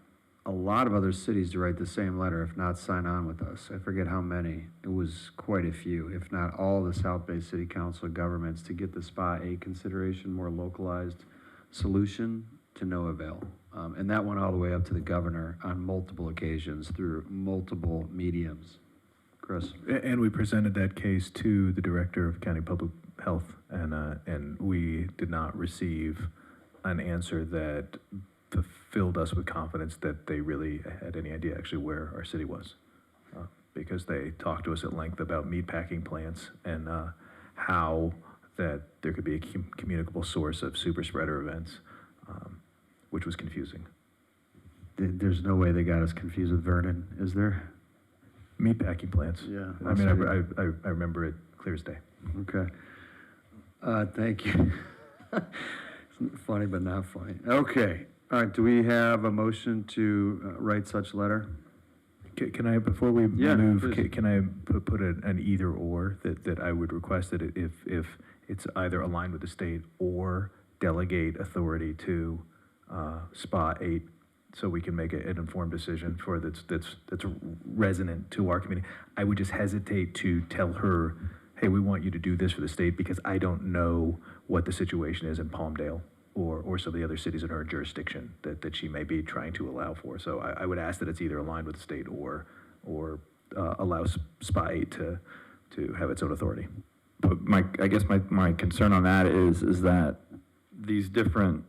a lot of other cities to write the same letter, if not sign on with us. I forget how many. It was quite a few, if not all the South Bay City Council governments, to get the SPA 8 consideration, more localized solution, to no avail. And that went all the way up to the governor on multiple occasions through multiple mediums. Chris? And we presented that case to the Director of County Public Health, and we did not receive an answer that fulfilled us with confidence that they really had any idea actually where our city was. Because they talked to us at length about meatpacking plants and how that there could be a communicable source of super spreader events, which was confusing. There's no way they got us confused with Vernon, is there? Meatpacking plants. Yeah. I mean, I remember it clear as day. Okay. Thank you. Funny, but not funny. Okay. All right, do we have a motion to write such letter? Can I, before we Yeah, move, please. can I put an either or that I would request that if it's either aligned with the state or delegate authority to SPA 8, so we can make an informed decision for that's resonant to our community. I would just hesitate to tell her, hey, we want you to do this for the state, because I don't know what the situation is in Palmdale or some of the other cities in her jurisdiction that she may be trying to allow for. So I would ask that it's either aligned with the state or allow SPA 8 to have its own authority. But I guess my concern on that is that these different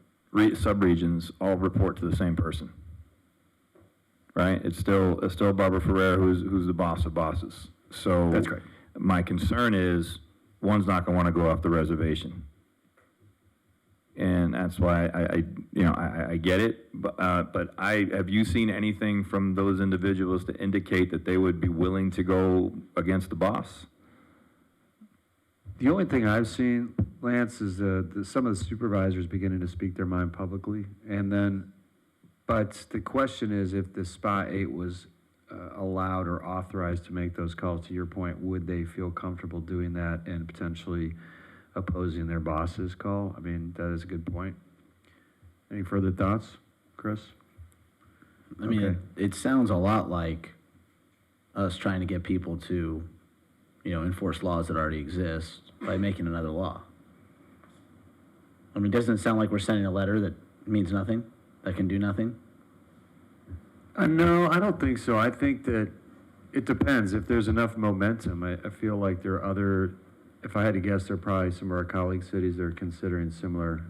sub-regions all report to the same person, right? It's still Barbara Ferrer who's the boss of bosses. So That's correct. My concern is one's not going to want to go off the reservation, and that's why I get it. But have you seen anything from those individuals to indicate that they would be willing to go against the boss? The only thing I've seen, Lance, is some of the supervisors beginning to speak their mind publicly. But the question is, if the SPA 8 was allowed or authorized to make those calls, to your point, would they feel comfortable doing that and potentially opposing their boss's call? I mean, that is a good point. Any further thoughts, Chris? I mean, it sounds a lot like us trying to get people to, enforce laws that already exist by making another law. I mean, doesn't it sound like we're sending a letter that means nothing, that can do nothing? No, I don't think so. I think that it depends. If there's enough momentum, I feel like there are other, if I had to guess, there are probably some of our colleague cities that are considering similar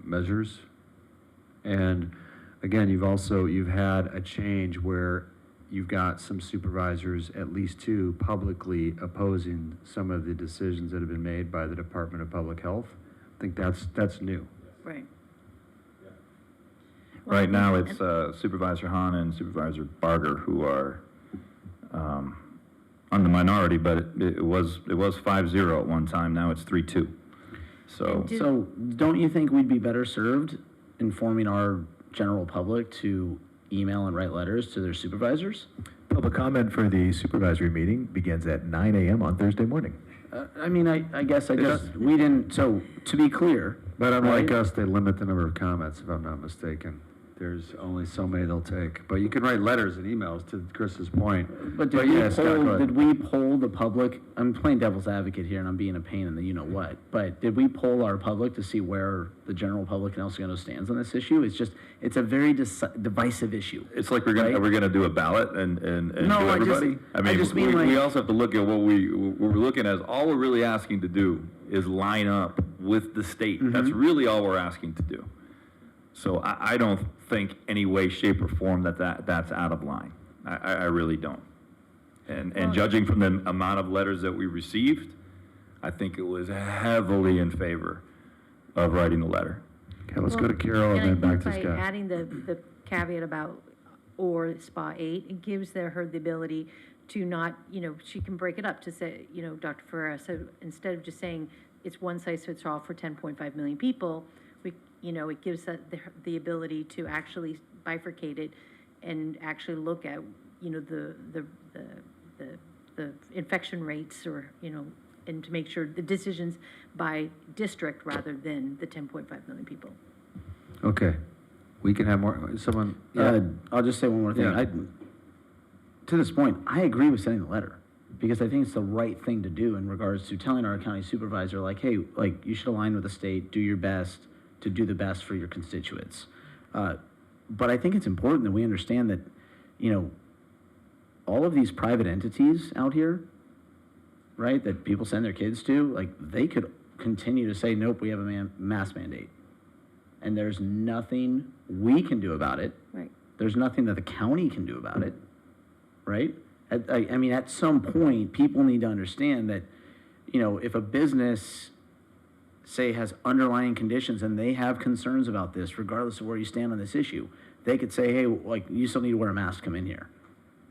measures. And again, you've had a change where you've got some supervisors, at least two, publicly opposing some of the decisions that have been made by the Department of Public Health. I think that's new. Right. Right now, it's Supervisor Hahn and Supervisor Barger who are on the minority, but it was 5-0 at one time. Now it's 3-2. So don't you think we'd be better served informing our general public to email and write letters to their supervisors? Public comment for the supervisory meeting begins at 9 a.m. on Thursday morning. I mean, I guess we didn't, so to be clear. But unlike us, they limit the number of comments, if I'm not mistaken. there's only so many they'll take. But you can write letters and emails, to Chris's point. But did we poll the public? I'm playing devil's advocate here, and I'm being a pain in the you-know-what. But did we poll our public to see where the general public in El Segundo stands on this issue? It's a very divisive issue. It's like we're gonna do a ballot and No, do everybody. I just mean we like- also have to look at what we're looking at. All we're really asking to do is line up with the state. That's really all we're asking to do. So I don't think any way, shape, or form that's out of line. I really don't. And judging from the amount of letters that we received, I think it was heavily in favor of writing the letter. Okay, let's go to Carol and then back to By Scott. adding the caveat about or SPA 8, it gives her the ability to not, she can break it up to say, Dr. Ferreira, so instead of just saying it's one size fits all for 10.5 million people, it gives the ability to actually bifurcate it and actually look at, the infection rates or, and to make sure the decisions by district rather than the 10.5 million people. Okay, we can have more, someone, Yeah, I'll just say one more thing. Yeah. To this point, I agree with sending the letter because I think it's the right thing to do in regards to telling our county supervisor, like, hey, like, you should align with the state, do your best to do the best for your constituents. But I think it's important that we understand that, all of these private entities out here, right, that people send their kids to, like, they could continue to say, nope, we have a mask mandate. And there's nothing we can do about it. Right. There's nothing that the county can do about it, right? I mean, at some point, people need to understand that, if a business, say, has underlying conditions and they have concerns about this, regardless of where you stand on this issue, they could say, hey, like, you still need to wear a mask, come in here.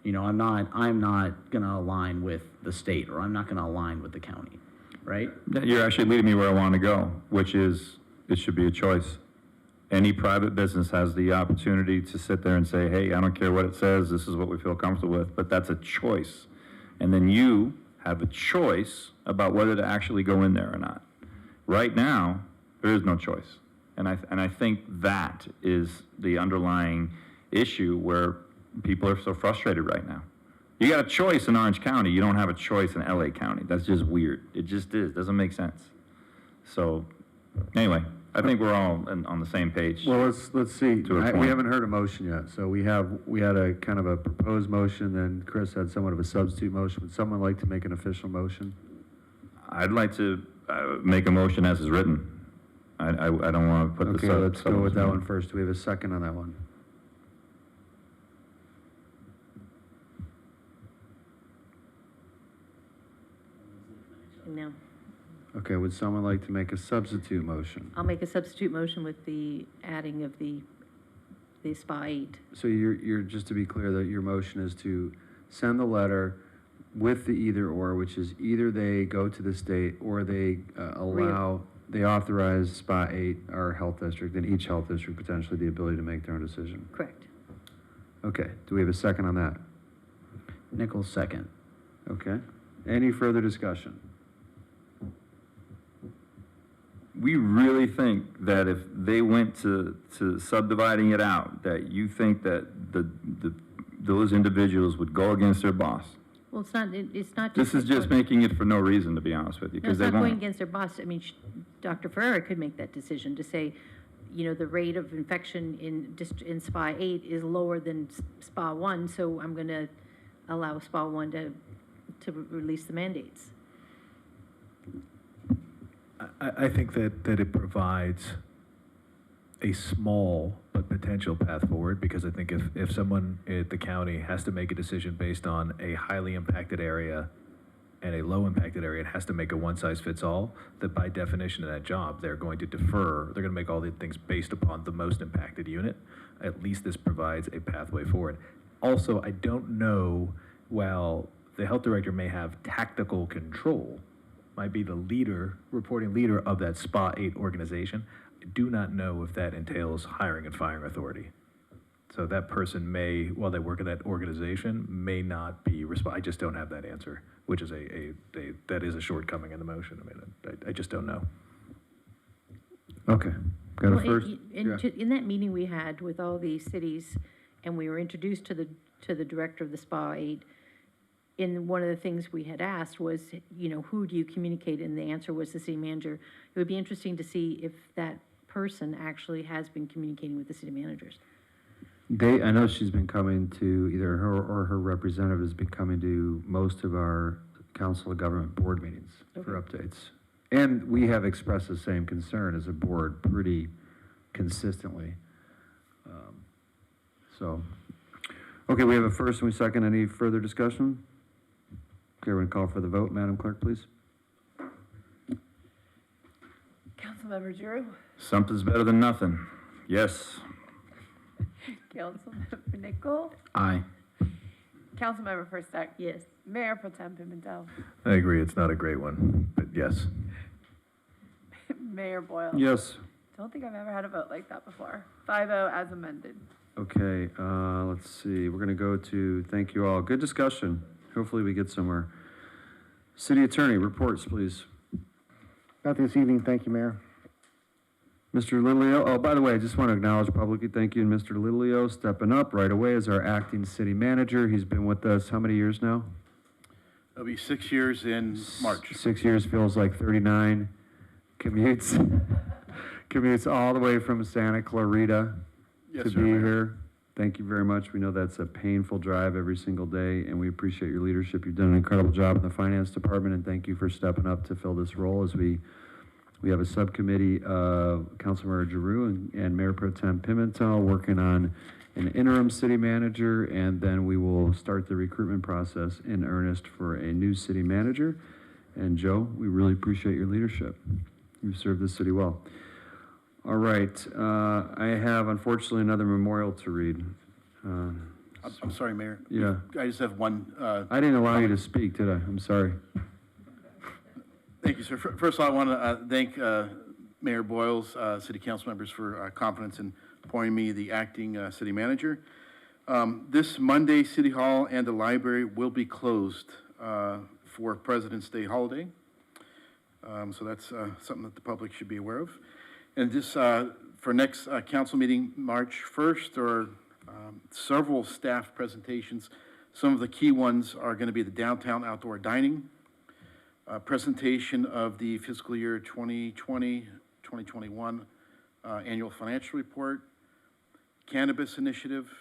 I'm not going to align with the state, or I'm not going to align with the county, right? You're actually leading me where I want to go, which is it should be a choice. Any private business has the opportunity to sit there and say, hey, I don't care what it says, this is what we feel comfortable with, but that's a choice. And then you have a choice about whether to actually go in there or not. Right now, there is no choice. And I think that is the underlying issue where people are so frustrated right now. You got a choice in Orange County, you don't have a choice in LA County. That's just weird. It just is, doesn't make sense. So, anyway, I think we're all on the same page. well, let's see. To a We point. haven't heard a motion yet. So we had a kind of a proposed motion, then Chris had somewhat of a substitute motion. Would someone like to make an official motion? I'd like to make a motion as is written. I don't want to put Okay, let's go with that one first. Do we have a second on that one? No, Okay, would someone like to make a substitute motion? I'll make a substitute motion with the adding of the SPA 8. So you're, just to be clear, that your motion is to send the letter with the either or, which is either they go to the state or they they authorize SPA 8, our health district, and each health district potentially the ability to make their own decision. Correct. Okay, do we have a second on that? Nichols, second. Okay, any further discussion? We really think that if they went to subdividing it out, that you think that those individuals would go against their boss? Well, it's not. This is just making it for no reason, to be honest with you, No, it's because they not going won't. against their boss. I mean, Dr. Ferreira could make that decision to say, the rate of infection in SPA 8 is lower than SPA 1, so I'm going to allow SPA 1 to release the mandates. I think that it provides a small but potential path forward, because I think if someone at the county has to make a decision based on a highly impacted area and a low impacted area, it has to make a one size fits all, that by definition of that job, they're going to defer, they're going to make all the things based upon the most impacted unit. At least this provides a pathway forward. Also, I don't know, while the health director may have tactical control, might be the reporting leader of that SPA 8 organization, I do not know if that entails hiring and firing authority. So that person may, while they work at that organization, may not be I just don't have that answer, which is that is a shortcoming in the motion. I mean, I just don't know. Okay, Got a Well, first? in that meeting we had with all the cities, and we were introduced to the director of the SPA 8, and one of the things we had asked was, who do you communicate? And the answer was the city manager. It would be interesting to see if that person actually has been communicating with the city managers. I know she's been coming to, either her or her representative has been coming to most of our council of government board meetings for updates. And we have expressed the same concern as a board pretty consistently. Okay, we have a first and we second. Any further discussion? Okay, we're gonna call for the vote. Madam Clerk, please. Councilmember Drew, Something's better than nothing. Yes. Councilmember Nichol, Aye. Councilmember Perstuck, Yes. Mayor Pro Tem Pimentel, I agree, it's not a great one, but yes. Mayor Boyle. Yes. Don't think I've ever had a vote like that before. 5-0 as amended. Okay, let's see. We're gonna go to, thank you all. Good discussion. Hopefully we get somewhere. City Attorney, reports, please. Not this evening, thank you, Mayor. Mr. Lilio, oh, by the way, I just want to acknowledge publicly, thank you, and Mr. Lilio stepping up right away as our acting city manager. He's been with us how many years now? It'll be 6 years in March. 6 years feels like 39. Commutes all the way from Santa Clarita Yes, to sir, be Mayor. here. Thank you very much. We know that's a painful drive every single day, and we appreciate your leadership. You've done an incredible job in the finance department, and thank you for stepping up to fill this role as we have a subcommittee of Councilmember Giroux and Mayor Pro Tem Pimentel working on an interim city manager, and then we will start the recruitment process in earnest for a new city manager. And Joe, we really appreciate your leadership. You've served the city well. All right, I have unfortunately another memorial to read. I'm sorry, Mayor. Yeah. I just have one. I didn't allow you to speak, did I? I'm sorry. Thank you, sir. First of all, I want to thank Mayor Boyles, city council members for confidence in appointing me the acting city manager. This Monday, City Hall and the library will be closed for President's Day holiday. So that's something that the public should be aware of. And this, for next council meeting, March 1st, there are several staff presentations. Some of the key ones are going to be the downtown outdoor dining, presentation of the fiscal year 2020-2021 annual financial report, cannabis initiative,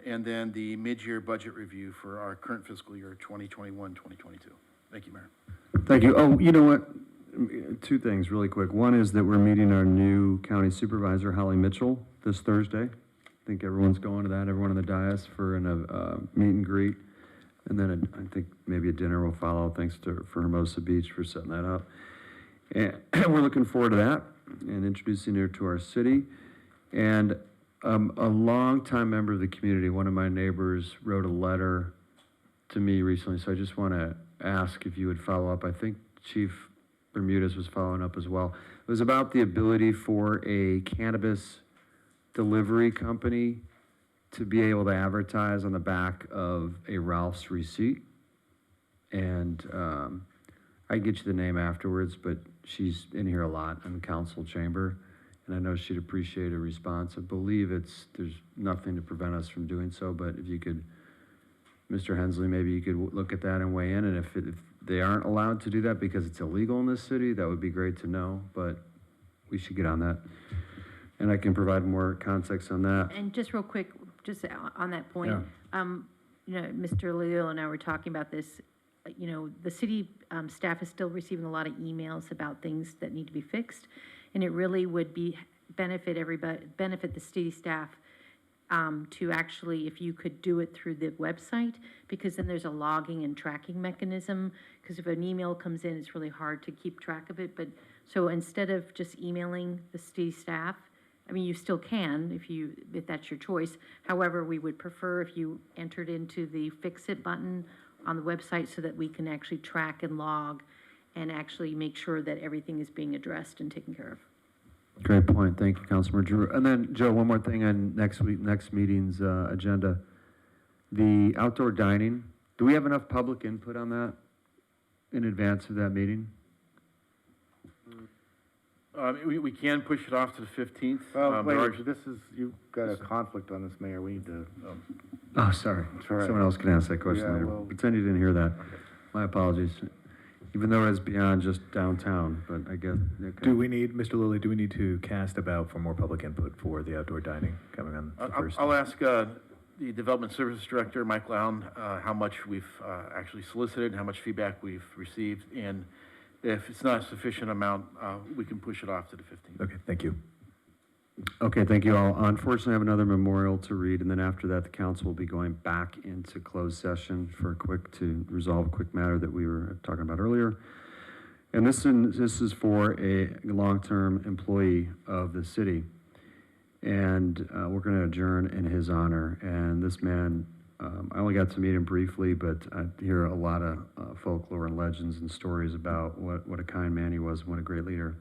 and then the mid-year budget review for our current fiscal year 2021-2022. Thank you, Mayor. Thank you. Oh, you know what? Two things really quick. One is that we're meeting our new county supervisor, Holly Mitchell, this Thursday. I think everyone's going to that, everyone on the dais for a meet and greet. And then I think maybe a dinner will follow, thanks for Hermosa Beach for setting that up. And we're looking forward to that and introducing her to our city. And a longtime member of the community, one of my neighbors, wrote a letter to me recently, so I just want to ask if you would follow up. I think Chief Bermudez was following up as well. It was about the ability for a cannabis delivery company to be able to advertise on the back of a Ralph's receipt. And I can get you the name afterwards, but she's in here a lot in the council chamber, and I know she'd appreciate a response. I believe there's nothing to prevent us from doing so, but if you could, Mr. Hensley, maybe you could look at that and weigh in, and if they aren't allowed to do that because it's illegal in this city, that would be great to know, but we should get on that. And I can provide more context on that. And just real quick, just on that point, Mr. Leo and I were talking about this. The city staff is still receiving a lot of emails about things that need to be fixed, and it really would benefit the city staff to actually, if you could do it through the website, because then there's a logging and tracking mechanism. Because if an email comes in, it's really hard to keep track of it. But so instead of just emailing the city staff, I mean, you still can if that's your choice. However, we would prefer if you entered into the Fix It button on the website so that we can actually track and log and actually make sure that everything is being addressed and taken care of. Great point. Thank you, Councilmember Drew. And then, Joe, one more thing on next meeting's agenda. The outdoor dining, do we have enough public input on that in advance of that meeting? We can push it off to the 15th. Well, there are- wait, this is, you've got a conflict on this, Mayor, we need to. Oh, sorry. It's all right. Someone else can ask that question Yeah, later. well- Pretend you didn't hear that. My apologies. Even though it's beyond just downtown, but I guess. Okay. Do we need, Mr. Lilly, do we need to cast about for more public input for the outdoor dining coming on the first? I'll ask the Development Services Director, Mike Lown, how much we've actually solicited, how much feedback we've received, and if it's not a sufficient amount, we can push it off to the 15th. Okay, thank you. Okay, thank you all. Unfortunately, I have another memorial to read, and then after that, the council will be going back into closed session to resolve a quick matter that we were talking about earlier. And this is for a long-term employee of the city. And we're going to adjourn in his honor. And this man, I only got to meet him briefly, but I hear a lot of folklore and legends and stories about what a kind man he was and what a great leader.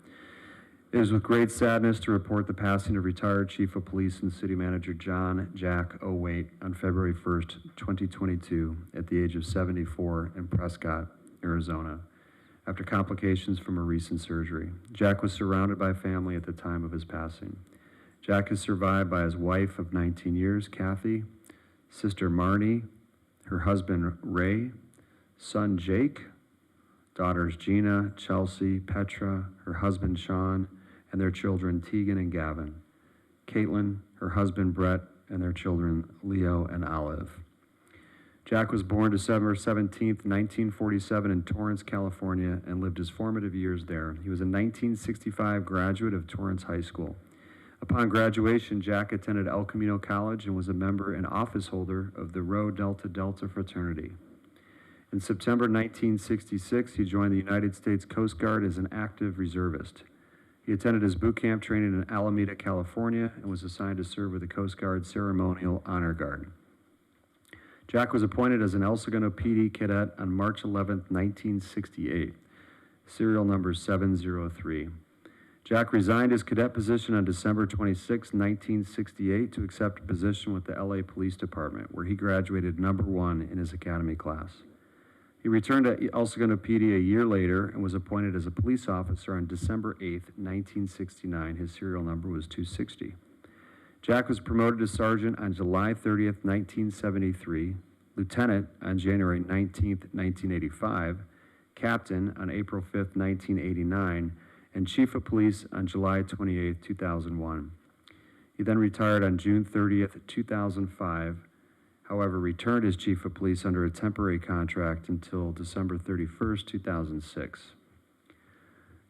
It is with great sadness to report the passing of retired Chief of Police and City Manager John Jack O'Waite on February 1st, 2022, at the age of 74 in Prescott, Arizona, after complications from a recent surgery. Jack was surrounded by family at the time of his passing. Jack is survived by his wife of 19 years, Kathy, sister Marnie, her husband Ray, son Jake, daughters Gina, Chelsea, Petra, her husband Sean, and their children Tegan and Gavin, Caitlin, her husband Brett, and their children Leo and Olive. Jack was born December 17th, 1947 in Torrance, California, and lived his formative years there. He was a 1965 graduate of Torrance High School. Upon graduation, Jack attended El Camino College and was a member and office holder of the Rho Delta Delta fraternity. In September 1966, he joined the United States Coast Guard as an active reservist. He attended his boot camp training in Alameda, California, and was assigned to serve with the Coast Guard Ceremonial Honor Guard. Jack was appointed as an El Segundo PD cadet on March 11, 1968, serial number 703. Jack resigned his cadet position on December 26, 1968, to accept a position with the LA Police Department, where he graduated #1 in his academy class. He returned to El Segundo PD a year later and was appointed as a police officer on December 8, 1969. His serial number was 260. Jack was promoted to sergeant on July 30th, 1973, lieutenant on January 19th, 1985, captain on April 5th, 1989, and chief of police on July 28th, 2001. He then retired on June 30th, 2005, however, returned as chief of police under a temporary contract until December 31st, 2006.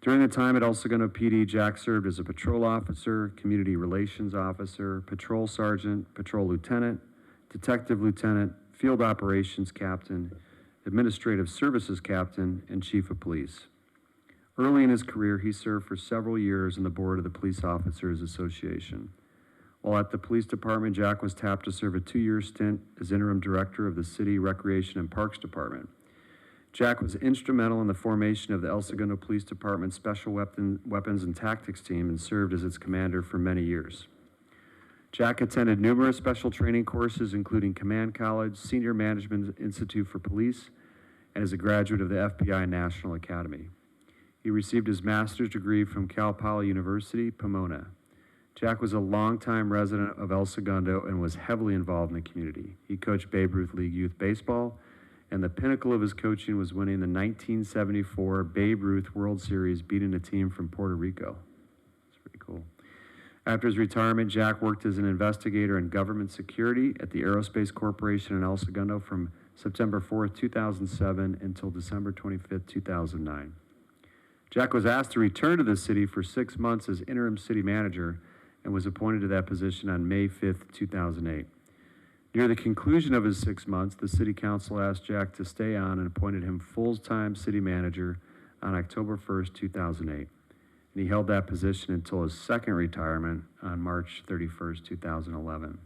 During the time at El Segundo PD, Jack served as a patrol officer, community relations officer, patrol sergeant, patrol lieutenant, detective lieutenant, field operations captain, administrative services captain, and chief of police. Early in his career, he served for several years on the board of the Police Officers Association. While at the police department, Jack was tapped to serve a 2-year stint as interim director of the City Recreation and Parks Department. Jack was instrumental in the formation of the El Segundo Police Department Special Weapons and Tactics Team and served as its commander for many years. Jack attended numerous special training courses, including Command College, Senior Management Institute for Police, and is a graduate of the FBI National Academy. He received his master's degree from Cal Poly University, Pomona. Jack was a longtime resident of El Segundo and was heavily involved in the community. He coached Babe Ruth League Youth Baseball, and the pinnacle of his coaching was winning the 1974 Babe Ruth World Series, beating a team from Puerto Rico. That's pretty cool. After his retirement, Jack worked as an investigator in government security at the Aerospace Corporation in El Segundo from September 4th, 2007 until December 25th, 2009. Jack was asked to return to the city for 6 months as interim city manager and was appointed to that position on May 5th, 2008. Near the conclusion of his 6 months, the city council asked Jack to stay on and appointed him full-time city manager on October 1st, 2008. And he held that position until his second retirement on March 31st, 2011.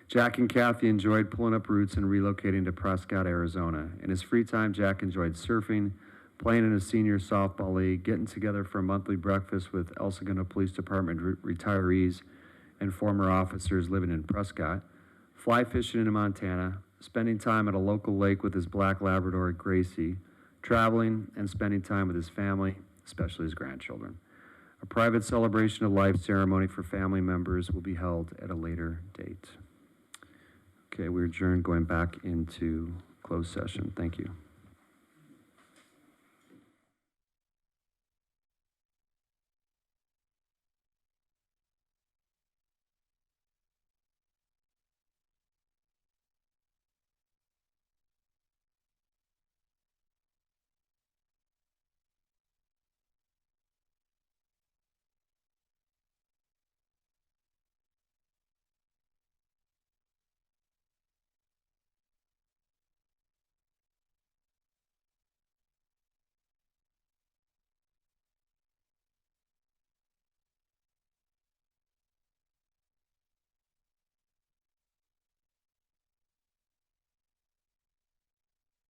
Jack and Kathy enjoyed pulling up roots and relocating to Prescott, Arizona. In his free time, Jack enjoyed surfing, playing in a senior softball league, getting together for a monthly breakfast with El Segundo Police Department retirees and former officers living in Prescott, fly fishing in Montana, spending time at a local lake with his black Labrador, Gracie, traveling and spending time with his family, especially his grandchildren. A private celebration of life ceremony for family members will be held at a later date. Okay, we're adjourned, going back into closed session. Thank you.